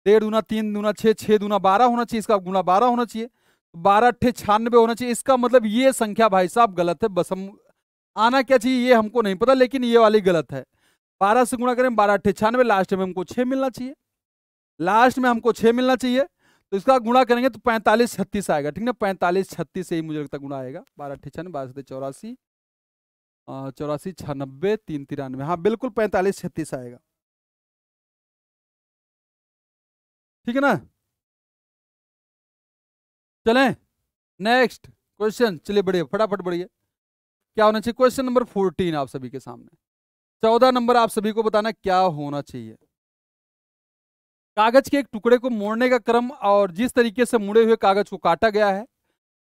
1.5 दूना 3 दूना 6, 6 दूना 12 होना चाहिए, इसका गुणा 12 होना चाहिए, 12 8 96 होना चाहिए। इसका मतलब ये संख्या भाई साहब गलत है। बस हम आना क्या चाहिए ये हमको नहीं पता, लेकिन ये वाली गलत है। 12 से गुणा करें, 12 8 96, लास्ट में हमको 6 मिलना चाहिए, लास्ट में हमको 6 मिलना चाहिए। तो इसका गुणा करेंगे तो 45 36 आएगा, ठीक ना, 45 36 से ही मुझे लगता है गुणा आएगा। 12 8 96, 12 84, 96, 3 93, हाँ बिल्कुल 45 36 आएगा, ठीक है ना। चलें नेक्स्ट क्वेश्चन, चलिए बढ़िए, फटाफट बढ़िए। क्या होना चाहिए, क्वेश्चन नंबर 14 आप सभी के सामने। 14 नंबर आप सभी को बताना क्या होना चाहिए। कागज के एक टुकड़े को मोड़ने का क्रम और जिस तरीके से मुड़े हुए कागज को काटा गया है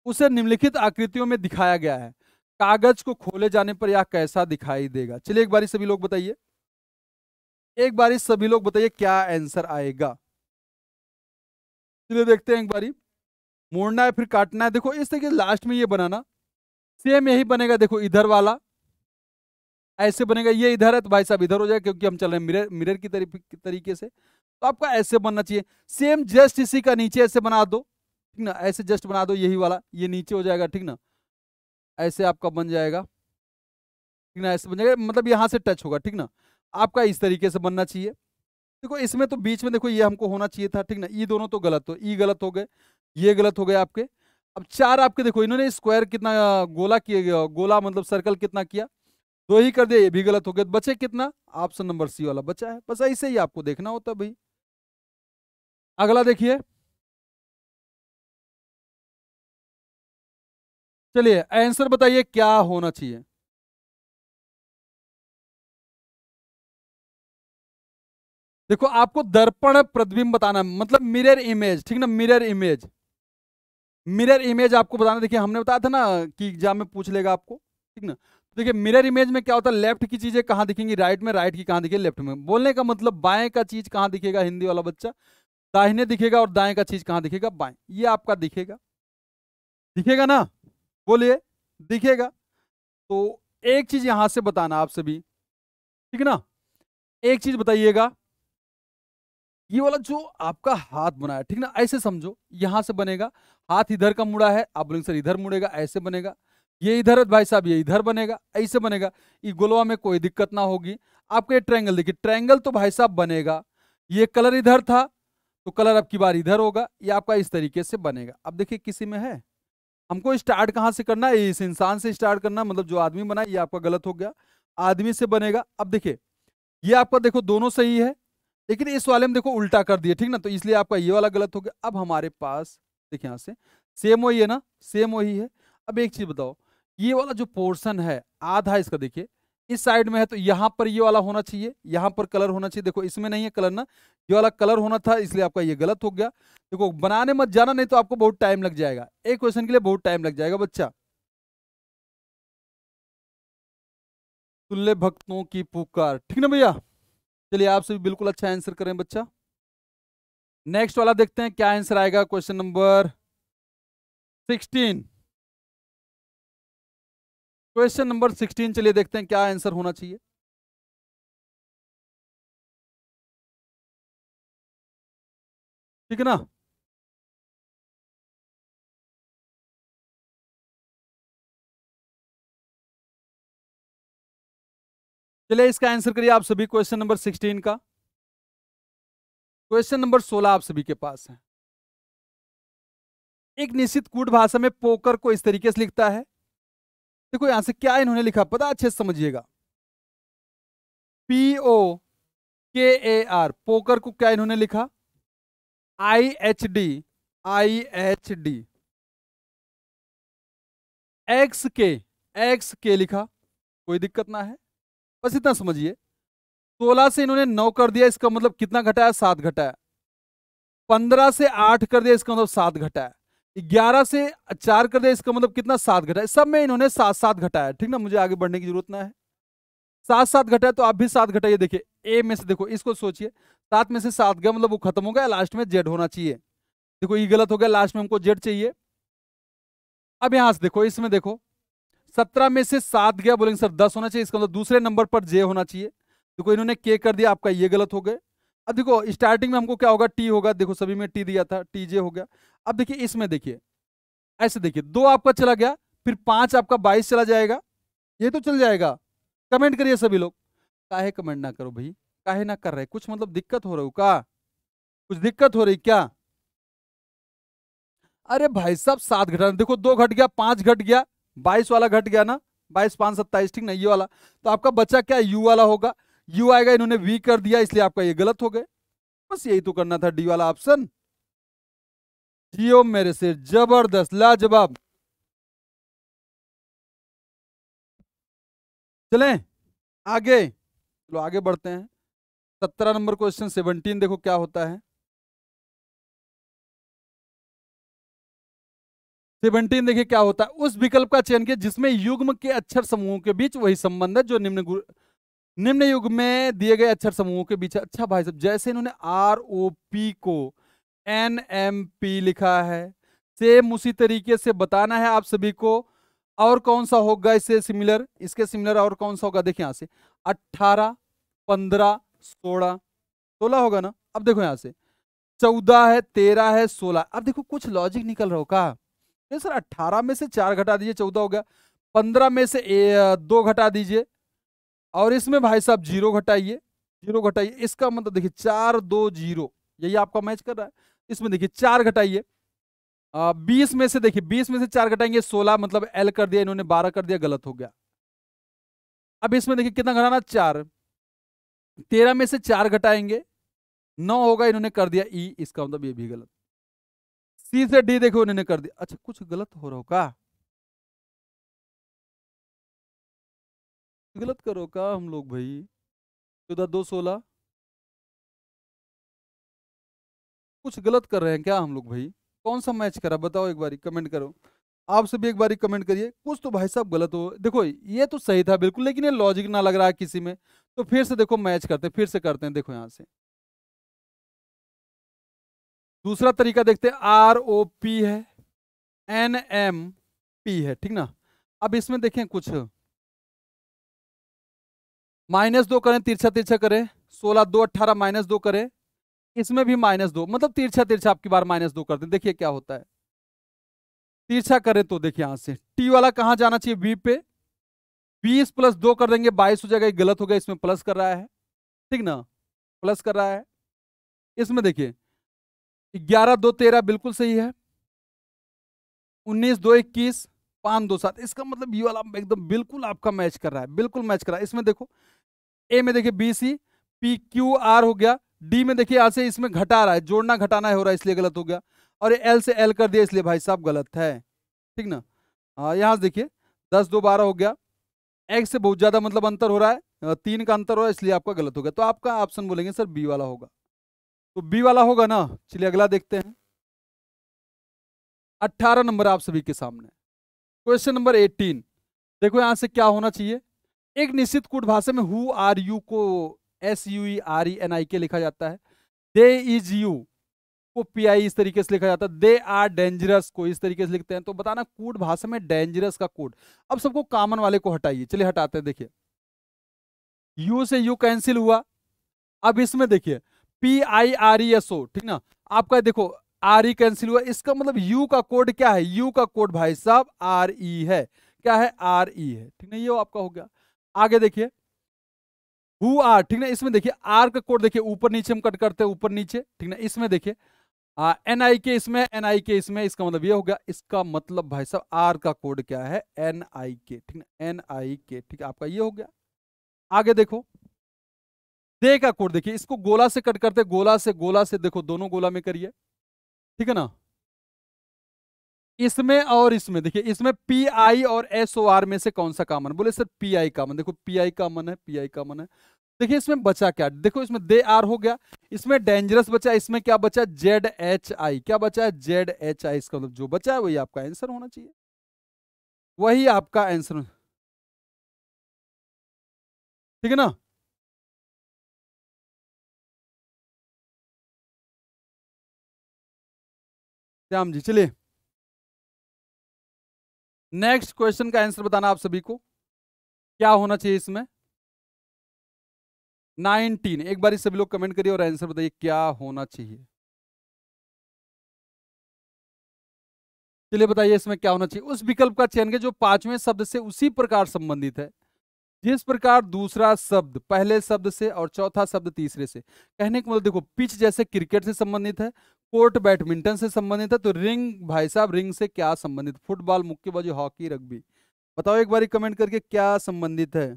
उसे निम्नलिखित आकृतियों में दिखाया गया है। कागज को खोले जाने पर यह कैसा दिखाई देगा? चलिए एक बारी सभी लोग बताइए, एक बारी सभी लोग बताइए क्या आंसर आएगा। चलिए देखते हैं एक बारी। मोड़ना है फिर काटना है, देखो इस तरीके से लास्ट में ये बनाना, सेम यही बनेगा। देखो इधर वाला ऐसे बनेगा, ये इधर है तो भाई साहब इधर हो जाएगा क्योंकि हम चल रहे हैं मिरर मिरर की तरीके से। तो आपका ऐसे बनना चाहिए सेम, जस्ट इसी का नीचे ऐसे बना दो, ठीक ना, ऐसे जस्ट बना दो, यही वाला ये नीचे हो जाएगा, ठीक ना, ऐसे आपका बन जाएगा, ठीक ना, ऐसे बन जाएगा, मतलब यहाँ से टच होगा, ठीक ना। आपका इस तरीके से बनना चाहिए। देखो इसमें तो बीच में देखो ये हमको होना चाहिए था, ठीक ना, ये दोनों तो गलत हो, ई गलत हो गए, ये गलत हो गए आपके। अब चार आपके देखो इन्होंने स्क्वायर कितना गोला किया, गोला मतलब सर्कल कितना किया, दो ही कर दिया, ये भी गलत हो गया, बचे कितना? ऑप्शन नंबर सी वाला बचा है। बस ऐसे ही आपको देखना होता है भाई। अगला देखिए, चलिए आंसर बताइए क्या होना चाहिए। देखो आपको दर्पण प्रतिबिंब बताना है, मतलब मिरर इमेज, ठीक ना, मिरर इमेज, मिरर इमेज आपको बताना। देखिए हमने बताया था ना कि एग्जाम में पूछ लेगा आपको, ठीक ना। तो देखिए मिरर इमेज में क्या होता है, लेफ्ट की चीजें कहाँ दिखेंगी राइट में, राइट की कहाँ दिखेगी लेफ्ट में। बोलने का मतलब बाएं का चीज कहाँ दिखेगा हिंदी वाला बच्चा, दाहिने दिखेगा, और दाएं का चीज कहाँ दिखेगा, बाएं। ये आपका दिखेगा, दिखेगा ना, बोलिए, दिखेगा। तो एक चीज यहां से बताना आप सभी, ठीक है ना, एक चीज बताइएगा, ये वाला जो आपका हाथ बना है, ठीक ना, ऐसे समझो यहां से बनेगा, हाथ इधर का मुड़ा है, आप बोलेंगे सर इधर मुड़ेगा, ऐसे बनेगा। ये इधर है भाई साहब, ये इधर बनेगा, ऐसे बनेगा। ये गोलवा में कोई दिक्कत ना होगी। आपका ये ट्रायंगल देखिए, ट्रायंगल तो भाई साहब बनेगा, ये कलर इधर था तो कलर अब की बार इधर होगा, ये आपका इस तरीके से बनेगा। अब देखिए किसी में है, हमको स्टार्ट कहाँ से करना है, इस इंसान से स्टार्ट करना, मतलब जो आदमी बना है, ये आपका गलत हो गया, आदमी से बनेगा। अब देखिए ये आपका देखो दोनों सही है, लेकिन इस वाले में देखो उल्टा कर दिया, ठीक ना, तो इसलिए आपका ये वाला गलत हो गया। अब हमारे पास देखिए यहाँ से सेम वही है ना, सेम वही है। अब एक चीज बताओ, ये वाला जो पोर्शन है आधा इसका, देखिए इस साइड में है तो यहाँ पर ये वाला होना चाहिए, यहाँ पर कलर होना चाहिए, देखो इसमें नहीं है कलर ना, ये वाला कलर होना था, इसलिए आपका ये गलत हो गया। देखो बनाने मत जाना, नहीं तो आपको बहुत टाइम लग जाएगा, एक क्वेश्चन के लिए बहुत टाइम लग जाएगा बच्चा। तुल्य भक्तों की पुकार, ठीक ना भैया। चलिए आप सभी बिल्कुल अच्छा आंसर करें बच्चा। नेक्स्ट वाला देखते हैं क्या आंसर आएगा, क्वेश्चन नंबर 16। क्वेश्चन नंबर 16 चलिए देखते हैं क्या आंसर होना चाहिए। ठीक है ना, चलिए इसका आंसर करिए आप सभी क्वेश्चन नंबर 16 का। क्वेश्चन नंबर 16 आप सभी के पास है। एक निश्चित कूट भाषा में पोकर को इस तरीके से लिखता है, देखो यहां से क्या इन्होंने लिखा पता, अच्छे से समझिएगा, POKAR, पोकर को क्या इन्होंने लिखा, IHD, एक्स के लिखा, कोई दिक्कत ना है, बस इतना समझिए। 16 से इन्होंने 9 कर दिया, इसका मतलब कितना घटाया, 7 घटाया। 15 से 8 कर दिया, इसका मतलब 7 घटाया। 11 से 4 कर दिया, इसका मतलब कितना, 7 घटाया। सब में इन्होंने 7 7 घटाया, ठीक ना, मुझे आगे बढ़ने की जरूरत ना है। 7 7 घटाया तो आप भी 7 घटाइए। देखिए ए में से देखो इसको सोचिए, 7 में से 7 गया मतलब वो खत्म हो गया, लास्ट में जेड होना चाहिए। देखो ये गलत हो गया, लास्ट में हमको जेड चाहिए। अब यहां से देखो, इसमें देखो 17 में से 7 गया, बोलेंगे सर 10 होना चाहिए, इसका मतलब दूसरे नंबर पर जे होना चाहिए। देखो इन्होंने के कर दिया, आपका ये गलत हो गए। अब देखो स्टार्टिंग में हमको क्या होगा, टी होगा, देखो सभी में टी दिया था, टी जे हो गया। अब देखिए इसमें देखिए, ऐसे देखिए 2 आपका चला गया, फिर 5 आपका 22 चला जाएगा, ये तो चल जाएगा। कमेंट करिए सभी लोग। काहे कमेंट ना करो भाई, काहे ना कर रहे, कुछ मतलब दिक्कत हो रही हो का, कुछ दिक्कत हो रही क्या? अरे भाई साहब 7 घटा, देखो 2 घट गया, 5 घट गया, 22 वाला घट गया ना, 22 5 27, ठीक ना, ये वाला। तो आपका बच्चा क्या यू वाला होगा, यू आएगा, इन्होंने वी कर दिया, इसलिए आपका ये गलत हो गए। बस यही तो करना था, डी वाला ऑप्शन। जियो मेरे से, जबरदस्त, लाजवाब। चलें आगे, चलो आगे बढ़ते हैं। 17 नंबर क्वेश्चन 17 देखो क्या होता है। 17 देखिए क्या होता है, उस विकल्प का चयन किया जिसमें युग्म के अक्षर समूहों के बीच वही संबंध है जो निम्न युग में दिए गए अक्षर समूहों के बीच। अच्छा भाई साहब, जैसे इन्होंने ROP को NMP लिखा है, सेम उसी तरीके से बताना है आप सभी को। और कौन सा होगा इससे सिमिलर, इसके सिमिलर और कौन सा होगा, देखिए यहां से 18, 15, 16, 16 होगा ना। अब देखो यहां से 14 है, 13 है, 16। अब देखो कुछ लॉजिक निकल रहा हो का? नहीं सर, 18 में से 4 घटा दीजिए 14 हो गया, 15 में से 2 घटा दीजिए, और इसमें भाई साहब 0 घटाइए, 0 घटाइए। इसका मतलब देखिए 4, 2, 0, यही आपका मैच कर रहा है। इसमें देखिए 4 घटाइए, 20 में से देखिए 20 में से 4 घटाएंगे 16, मतलब L कर दिया इन्होंने, 12 कर दिया, गलत हो गया। अब इसमें देखिए कितना घटाना, 4। 13 में से 4 घटाएंगे 9 होगा, इन्होंने कर दिया E, इसका मतलब ये भी गलत। C से D देखो इन्होंने कर दिया। अच्छा कुछ गलत हो रहा हो का? गलत करो का हम लोग भाई? 14, 2, 16, कुछ गलत कर रहे हैं क्या हम लोग भाई? कौन सा मैच करा बताओ, एक बारी कमेंट करो। आप सभी एक बारी कमेंट करिए, कुछ तो भाई साहब गलत हो। देखो ये तो सही था बिल्कुल, लेकिन ये लॉजिक ना लग रहा है किसी में। तो फिर से देखो मैच करते हैं, फिर से करते हैं। देखो यहां से दूसरा तरीका देखते हैं। ROP है, NMP है, ठीक ना। अब इसमें देखें कुछ -2 करें, तिरछा तिरछा करें, 16, 2, 18, -2 करें, इसमें भी -2, मतलब तिरछा तिरछा आपकी बार -2 कर दें। देखिए क्या होता है, तिरछा करें तो देखिए यहां से T वाला कहां जाना चाहिए, B पे। 20 + 2 कर देंगे 22 हो जाएगा, ये गलत हो गया, इसमें प्लस कर रहा है, ठीक ना, प्लस कर रहा है। इसमें देखिए 11, 2, 13 बिल्कुल सही है, 19, 2, 21, 5, 2, 7, इसका मतलब ये वाला एकदम बिल्कुल आपका मैच कर रहा है, बिल्कुल मैच कर रहा है। इसमें देखो ए में देखिए BC, PQR हो गया, डी में देखिए यहां से इसमें घटा रहा है, जोड़ना घटाना हो रहा है, इसलिए गलत हो गया। और L से L कर दिया, इसलिए भाई साहब गलत है, ठीक ना। यहां से देखिए 10, 2, 12 हो गया, एक्स से बहुत ज्यादा मतलब अंतर हो रहा है, 3 का अंतर हो रहा है, इसलिए आपका गलत हो गया। तो आपका ऑप्शन बोलेंगे सर बी वाला होगा, तो बी वाला होगा ना। चलिए अगला देखते हैं। 18 नंबर आप सभी के सामने, क्वेश्चन नंबर 18। देखो यहां से क्या होना चाहिए, एक निश्चित कूट भाषा में हु आर यू को SUERENIK लिखा जाता है, दे इज यू को PI इस तरीके से लिखा जाता है, दे आर डेंजरस को इस तरीके से लिखते हैं। तो बताना कूट भाषा में डेंजरस का कूट। अब सबको कॉमन वाले को हटाइए, चलिए हटाते हैं। देखिए यू से यू कैंसिल हुआ। अब इसमें देखिए PIRESO, ठीक ना, आपका देखो RE कैंसिल हुआ, इसका मतलब यू का कोड क्या है, यू का कोड भाई साहब RE है, क्या है, RE है, ठीक ना, ये आपका हो गया। आगे देखिए हु आर, ठीक ना, इसमें देखिए आर का कोड देखिए ऊपर नीचे हम कट करते हैं, ऊपर नीचे, ठीक ना। इसमें देखिए NIK इसमें, NIK इसमें, इसका मतलब ये हो गया। इसका मतलब भाई साहब आर का कोड क्या है, NIK, ठीक ना, NIK, ठीक है, आपका ये हो गया। आगे देखो दे का कोड देखिए, इसको गोला से कट करते, गोला से देखो, दोनों गोला में करिए, ठीक है ना। इसमें और इसमें देखिए, इसमें PI और SOR में से कौन सा कॉमन, बोले सर PI कॉमन। देखो PI कॉमन है, PI कॉमन है। देखिए इसमें बचा क्या, देखो इसमें दे आर हो गया, इसमें डेंजरस बचा, इसमें क्या बचा, ZHI, क्या बचा है, ZHI। इसका मतलब जो बचा है वही आपका आंसर होना चाहिए, वही आपका आंसर, ठीक है ना। श्याम जी चलिए नेक्स्ट क्वेश्चन का आंसर बताना आप सभी को, क्या होना चाहिए इसमें। 19, एक बार सभी लोग कमेंट करिए और आंसर बताइए क्या होना चाहिए। चलिए बताइए इसमें क्या होना चाहिए। उस विकल्प का चयन जो पांचवें शब्द से उसी प्रकार संबंधित है जिस प्रकार दूसरा शब्द पहले शब्द से और चौथा शब्द तीसरे से। कहने का मतलब देखो पिच जैसे क्रिकेट से संबंधित है, कोर्ट बैडमिंटन से संबंधित है, तो रिंग भाई साहब रिंग से क्या संबंधित, फुटबॉल, मुक्केबाजी, हॉकी, रग्बी। बताओ एक बार कमेंट करके क्या संबंधित है।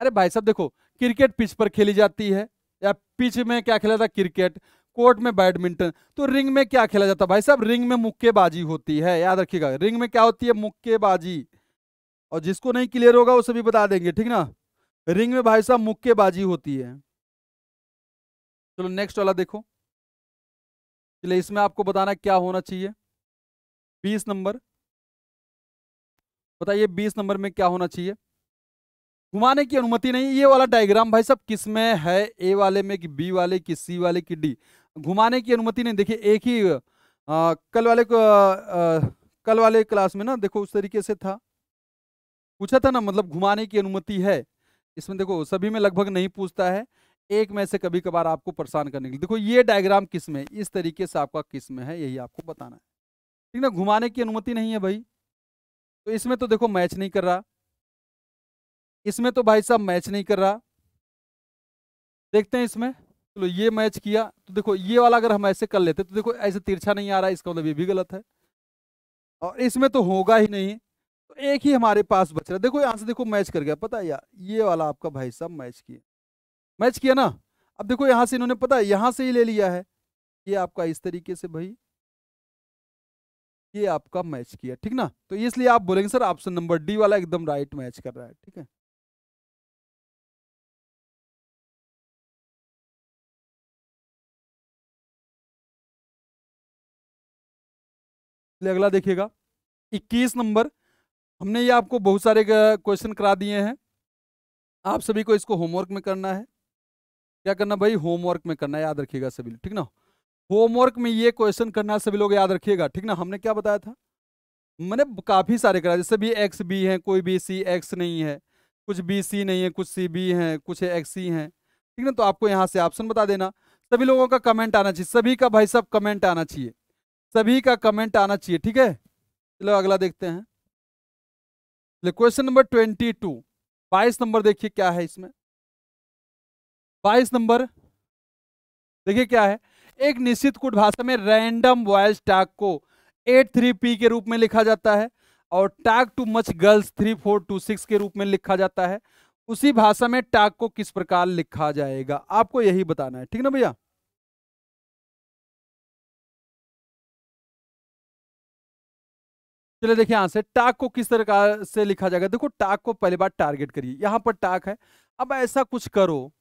अरे भाई साहब देखो क्रिकेट पिच पर खेली जाती है, या पिच में क्या खेला जाता है, क्रिकेट, कोर्ट में बैडमिंटन, तो रिंग में क्या खेला जाता है भाई साहब, रिंग में मुक्केबाजी होती है, याद रखिएगा, रिंग में क्या होती है, मुक्केबाजी। और जिसको नहीं क्लियर होगा वो सभी बता देंगे, ठीक ना। रिंग में भाई साहब मुक्केबाजी होती है। चलो नेक्स्ट वाला देखो, चलिए इसमें आपको बताना क्या होना चाहिए। 20 नंबर, बताइए 20 नंबर में क्या होना चाहिए? घुमाने की अनुमति नहीं। ये वाला डायग्राम भाई साहब किस में है, ए वाले में कि बी वाले कि सी वाले कि डी? घुमाने की अनुमति नहीं। देखिए एक ही कल वाले क्लास में ना देखो उस तरीके से था, पूछा था ना, मतलब घुमाने की अनुमति है। इसमें देखो सभी में लगभग नहीं पूछता है, एक में से कभी कभार आपको परेशान करने के लिए। देखो ये डायग्राम किस में, इस तरीके से आपका किस में है, यही आपको बताना है, ठीक ना। घुमाने की अनुमति नहीं है भाई, तो इसमें तो देखो मैच नहीं कर रहा, इसमें तो भाई साहब मैच नहीं कर रहा। देखते हैं इसमें, चलो ये मैच किया, तो देखो ये वाला अगर हम ऐसे कर लेते तो देखो ऐसे तिरछा नहीं आ रहा, इसका मतलब ये भी गलत है, और इसमें तो होगा ही नहीं। तो एक ही हमारे पास बच रहा है। देखो यहाँ से देखो मैच कर गया, पता है यार, ये वाला आपका भाई साहब मैच किया, मैच किया ना। अब देखो यहाँ से इन्होंने पता है यहाँ से ही ले लिया है, ये आपका इस तरीके से भाई, ये आपका मैच किया, ठीक ना। तो इसलिए आप बोलेंगे सर ऑप्शन नंबर डी वाला एकदम राइट मैच कर रहा है, ठीक है। चलिए अगला देखिएगा, 21 नंबर। हमने ये आपको बहुत सारे क्वेश्चन करा दिए हैं, आप सभी को इसको होमवर्क में करना है। क्या करना भाई? होमवर्क में करना है, याद रखिएगा सभी लोग, ठीक ना। होमवर्क में ये क्वेश्चन करना सभी लोग याद रखिएगा, ठीक ना। हमने क्या बताया था, मैंने काफी सारे करा, जैसे भी एक्स बी है, कोई भी सी एक्स नहीं है, कुछ बी सी नहीं है, कुछ सी बी है, कुछ एक्स सी है, ठीक ना। तो आपको यहाँ से ऑप्शन बता देना। सभी लोगों का कमेंट आना चाहिए, सभी का भाई साहब कमेंट आना चाहिए, सभी का कमेंट आना चाहिए, ठीक है। चलो अगला देखते हैं, क्वेश्चन नंबर 22, 22 नंबर देखिए क्या है इसमें। 22 नंबर देखिए क्या है, एक निश्चित कोड भाषा में रैंडम वॉइस टैग को 83P के रूप में लिखा जाता है और टैग टू मच गर्ल्स 3426 के रूप में लिखा जाता है। उसी भाषा में टैग को किस प्रकार लिखा जाएगा, आपको यही बताना है, ठीक ना भैया। चलिए देखिए यहां से टैग को किस तरह से लिखा जाएगा। देखो टैग को पहले बार टारगेट करिए, यहां पर टैग है, अब ऐसा कुछ करो,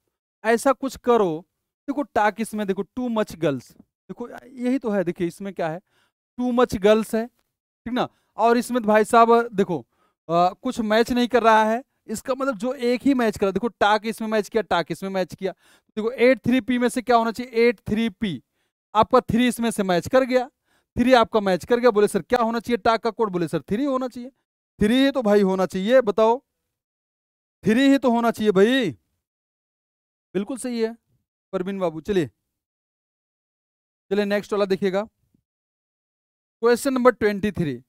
ऐसा कुछ करो। देखो टैग इसमें देखो टू मच गर्ल्स, देखो यही तो है, देखिए इसमें क्या है, टू मच गर्ल्स है, ठीक ना। और इसमें तो भाई साहब देखो कुछ मैच नहीं कर रहा है, इसका मतलब जो एक ही मैच कर रहा है, देखो टाक इसमें मैच किया, टाक इसमें मैच किया, देखो 83P में से क्या होना चाहिए, 83P, आपका 3 इसमें से मैच कर गया, 3 आपका मैच कर गया। बोले सर क्या होना चाहिए टाक का कोड, बोले सर 3 होना चाहिए, 3 ही तो भाई होना चाहिए, बताओ 3 ही तो होना चाहिए भाई। बिल्कुल सही है परवीन बाबू। चलिए चलिए नेक्स्ट वाला देखिएगा, क्वेश्चन नंबर 23,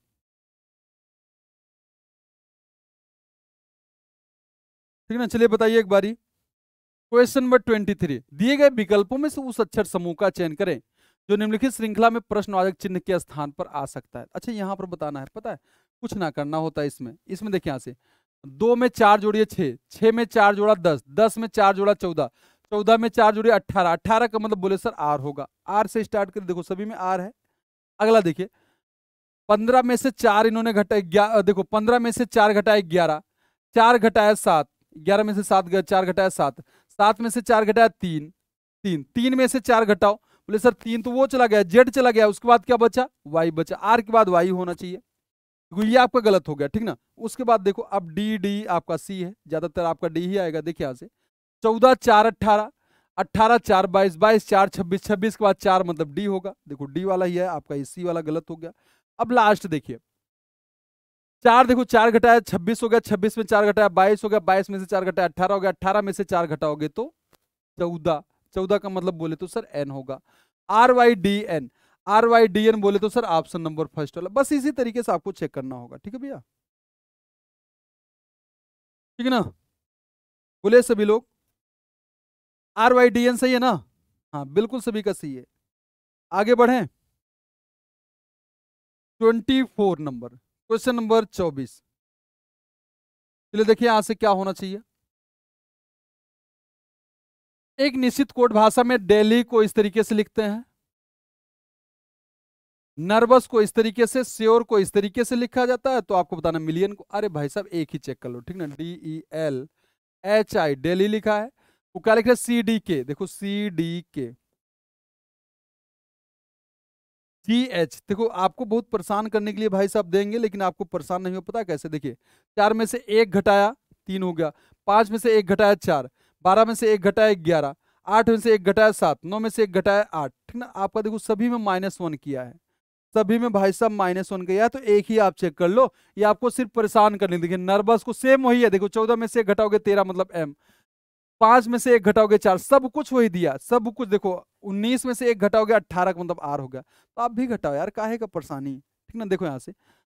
ठीक ना। चलिए बताइए एक बारी, क्वेश्चन नंबर 23, दिए गए विकल्पों में से उस अक्षर समूह का चयन करें जो निम्नलिखित श्रृंखला में प्रश्नवाचक चिन्ह के स्थान पर आ सकता है। अच्छा यहाँ पर बताना है, पता है कुछ ना करना होता है इसमें। इसमें देखिए यहाँ से 2 में 4 जोड़िए 6, 6 में 4 जोड़ा 10, 10 में 4 जोड़ा 14, 14 में 4 जोड़िए 18, 18 का मतलब बोले सर आर होगा, आर से स्टार्ट कर, देखो सभी में आर है। अगला देखिए 15 में से 4 इन्होंने घटाया, देखो 15 में से 4 घटाए 11, 4 घटाया 7, 11 में से 7 4 घटाया 7, 7 में से 4 घटाया 3, 3, 3 में से 4 घटाओ, बोले सर 3 तो वो चला गया, जेड चला गया, उसके बाद क्या बचा, वाई बचा, आर के बाद वाई होना चाहिए, तो ये आपका गलत हो गया, ठीक ना। उसके बाद देखो अब डी डी आपका सी है, ज्यादातर आपका डी ही आएगा। देखिए यहाँ से 14 4 18, 18 4 22, 22 4 26, 26 के बाद 4 मतलब डी होगा, देखो डी वाला ही है आपका, सी वाला गलत हो गया। अब लास्ट देखिए 4, देखो 4 घटाया 26 हो गया, 26 में 4 घटाया 22 हो गया, 22 में से 4 घटाया 18 हो गया, 18 में से 4 घटाओगे तो 14, 14 का मतलब बोले तो सर एन होगा, R Y D N, R Y D N बोले तो सर ऑप्शन नंबर फर्स्ट वाला। बस इसी तरीके से आपको चेक करना होगा, ठीक है भैया, ठीक है ना। बोले सभी लोग आर वाई डी एन सही है ना, हाँ बिल्कुल सभी का सही है। आगे बढ़े 24 नंबर, क्वेश्चन नंबर 24, चलिए देखिए यहां से क्या होना चाहिए। एक निश्चित कोड भाषा में दिल्ली को इस तरीके से लिखते हैं, नर्वस को इस तरीके से, श्योर को इस तरीके से लिखा जाता है, तो आपको बताना मिलियन को, अरे भाई साहब एक ही चेक कर लो, ठीक ना, DELHI डेली लिखा है, वो क्या लिख रहे हैं CDK, देखो CDK, GH देखो, आपको बहुत परेशान करने के लिए भाई साहब देंगे, लेकिन आपको परेशान नहीं हो, पता है कैसे? देखिए 4 में से 1 घटाया 3 हो गया, 5 में से 1 घटाया 4, 12 में से 1 घटाया 11, 8 में से 1 घटाया 7, 9 में से 1 घटाया 8, ठीक ना? आपका देखो सभी में -1 किया है, सभी में भाई साहब -1 किया है, तो एक ही आप चेक कर लो। ये आपको सिर्फ परेशान करने, देखिए नर्वस को सेम वही है। देखो 14 में से 1 घटाओगे 13 मतलब M, 5 में से 1 घटाओगे 4, सब कुछ वही दिया, सब कुछ। देखो 19 में से 1 घटाओगे 18 का मतलब R हो गया, तो आप भी घटाओ यार, काहे का परेशानी, ठीक ना? देखो यहाँ से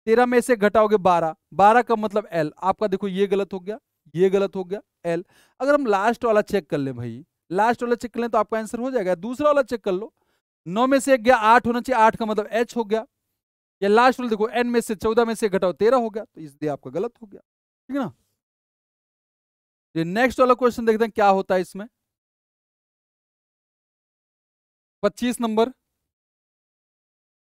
13 में से घटाओगे 12, 12 का मतलब L, आपका देखो ये गलत हो गया, ये गलत हो गया L। अगर हम लास्ट वाला चेक कर ले भाई, लास्ट वाला चेक कर लें तो आपका आंसर हो जाएगा। दूसरा वाला चेक कर लो, 9 में से 1 गया 8 होना चाहिए, 8 का मतलब H हो गया। या लास्ट वाला देखो N में से 14 में से घटाओ 13 हो गया, तो इसलिए आपका गलत हो गया, ठीक है ना? ये नेक्स्ट वाला क्वेश्चन देखते हैं क्या होता है इसमें। 25 नंबर,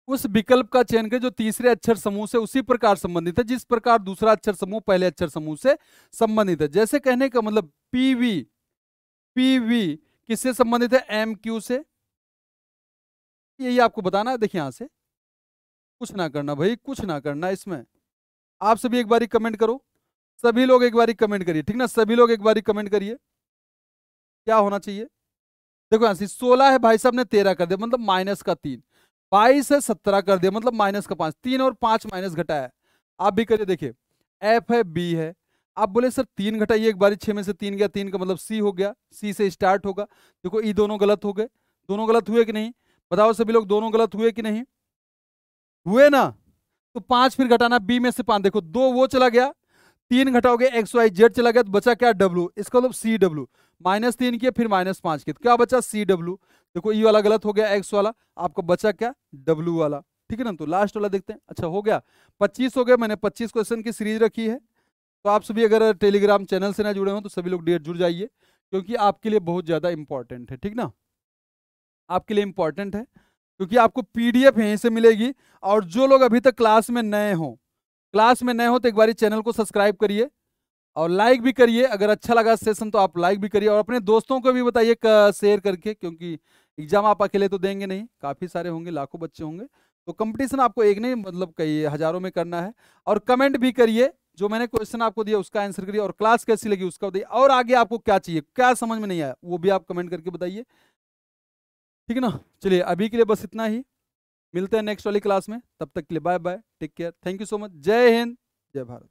उस विकल्प का चयन करें जो तीसरे अक्षर समूह से उसी प्रकार संबंधित है जिस प्रकार दूसरा अक्षर समूह पहले अक्षर समूह से संबंधित है। जैसे कहने का मतलब पीवी, पीवी किससे संबंधित है? एम क्यू से, यही आपको बताना है। देखिए यहां से कुछ ना करना भाई, कुछ ना करना इसमें। आप सभी एक बारी कमेंट करो, सभी लोग एक बारी कमेंट करिए, ठीक ना? सभी लोग एक बारी कमेंट करिए क्या होना चाहिए। देखो यहां से 16 है भाई साहब ने 13 कर दिया मतलब -3, 22 है 17 कर दिया मतलब -5, 3 और 5 माइनस घटाया है। आप भी करिए, देखिए एफ है बी है, आप बोले सर 3 घटाइए एक बारी, 6 में से 3 गया, 3 का मतलब सी हो गया, सी से स्टार्ट होगा। देखो ये दोनों गलत हो गए, दोनों गलत हुए कि नहीं? बताओ सभी लोग, दोनों गलत हुए कि नहीं? हुए ना? तो 5 फिर घटाना, बी में से 5, देखो 2 वो चला गया, 3 घटाओगे XYZ चला गया, तो बचा क्या? W, इसका मतलब CW। -3 किया फिर -5 किया, तो क्या बचा? CW। देखो ये वाला गलत हो गया, X वाला, आपका बचा क्या? W वाला, ठीक है ना? तो लास्ट वाला देखते हैं। अच्छा हो गया, 25 हो गया। मैंने 25 क्वेश्चन की सीरीज रखी है, तो आप सभी अगर टेलीग्राम चैनल से ना जुड़े हो तो सभी लोग जुड़ जाइए, क्योंकि आपके लिए बहुत ज़्यादा इंपॉर्टेंट है, ठीक ना? आपके लिए इंपॉर्टेंट है, क्योंकि आपको PDF यहीं से मिलेगी। और जो लोग अभी तक क्लास में नए हों, क्लास में नए हो तो एक बार चैनल को सब्सक्राइब करिए और लाइक भी करिए। अगर अच्छा लगा सेशन तो आप लाइक भी करिए, और अपने दोस्तों को भी बताइए शेयर करके, क्योंकि एग्जाम आप अकेले तो देंगे नहीं, काफ़ी सारे होंगे, लाखों बच्चे होंगे, तो कंपटीशन आपको एक नहीं मतलब कई हजारों में करना है। और कमेंट भी करिए, जो मैंने क्वेश्चन आपको दिया उसका आंसर करिए, और क्लास कैसी लगी उसका बताइए, और आगे आपको क्या चाहिए, क्या समझ में नहीं आया वो भी आप कमेंट करके बताइए, ठीक है ना? चलिए अभी के लिए बस इतना ही, मिलते हैं नेक्स्ट वाली क्लास में, तब तक के लिए bye bye, take care, thank you so much, Jai Hind, जय भारत।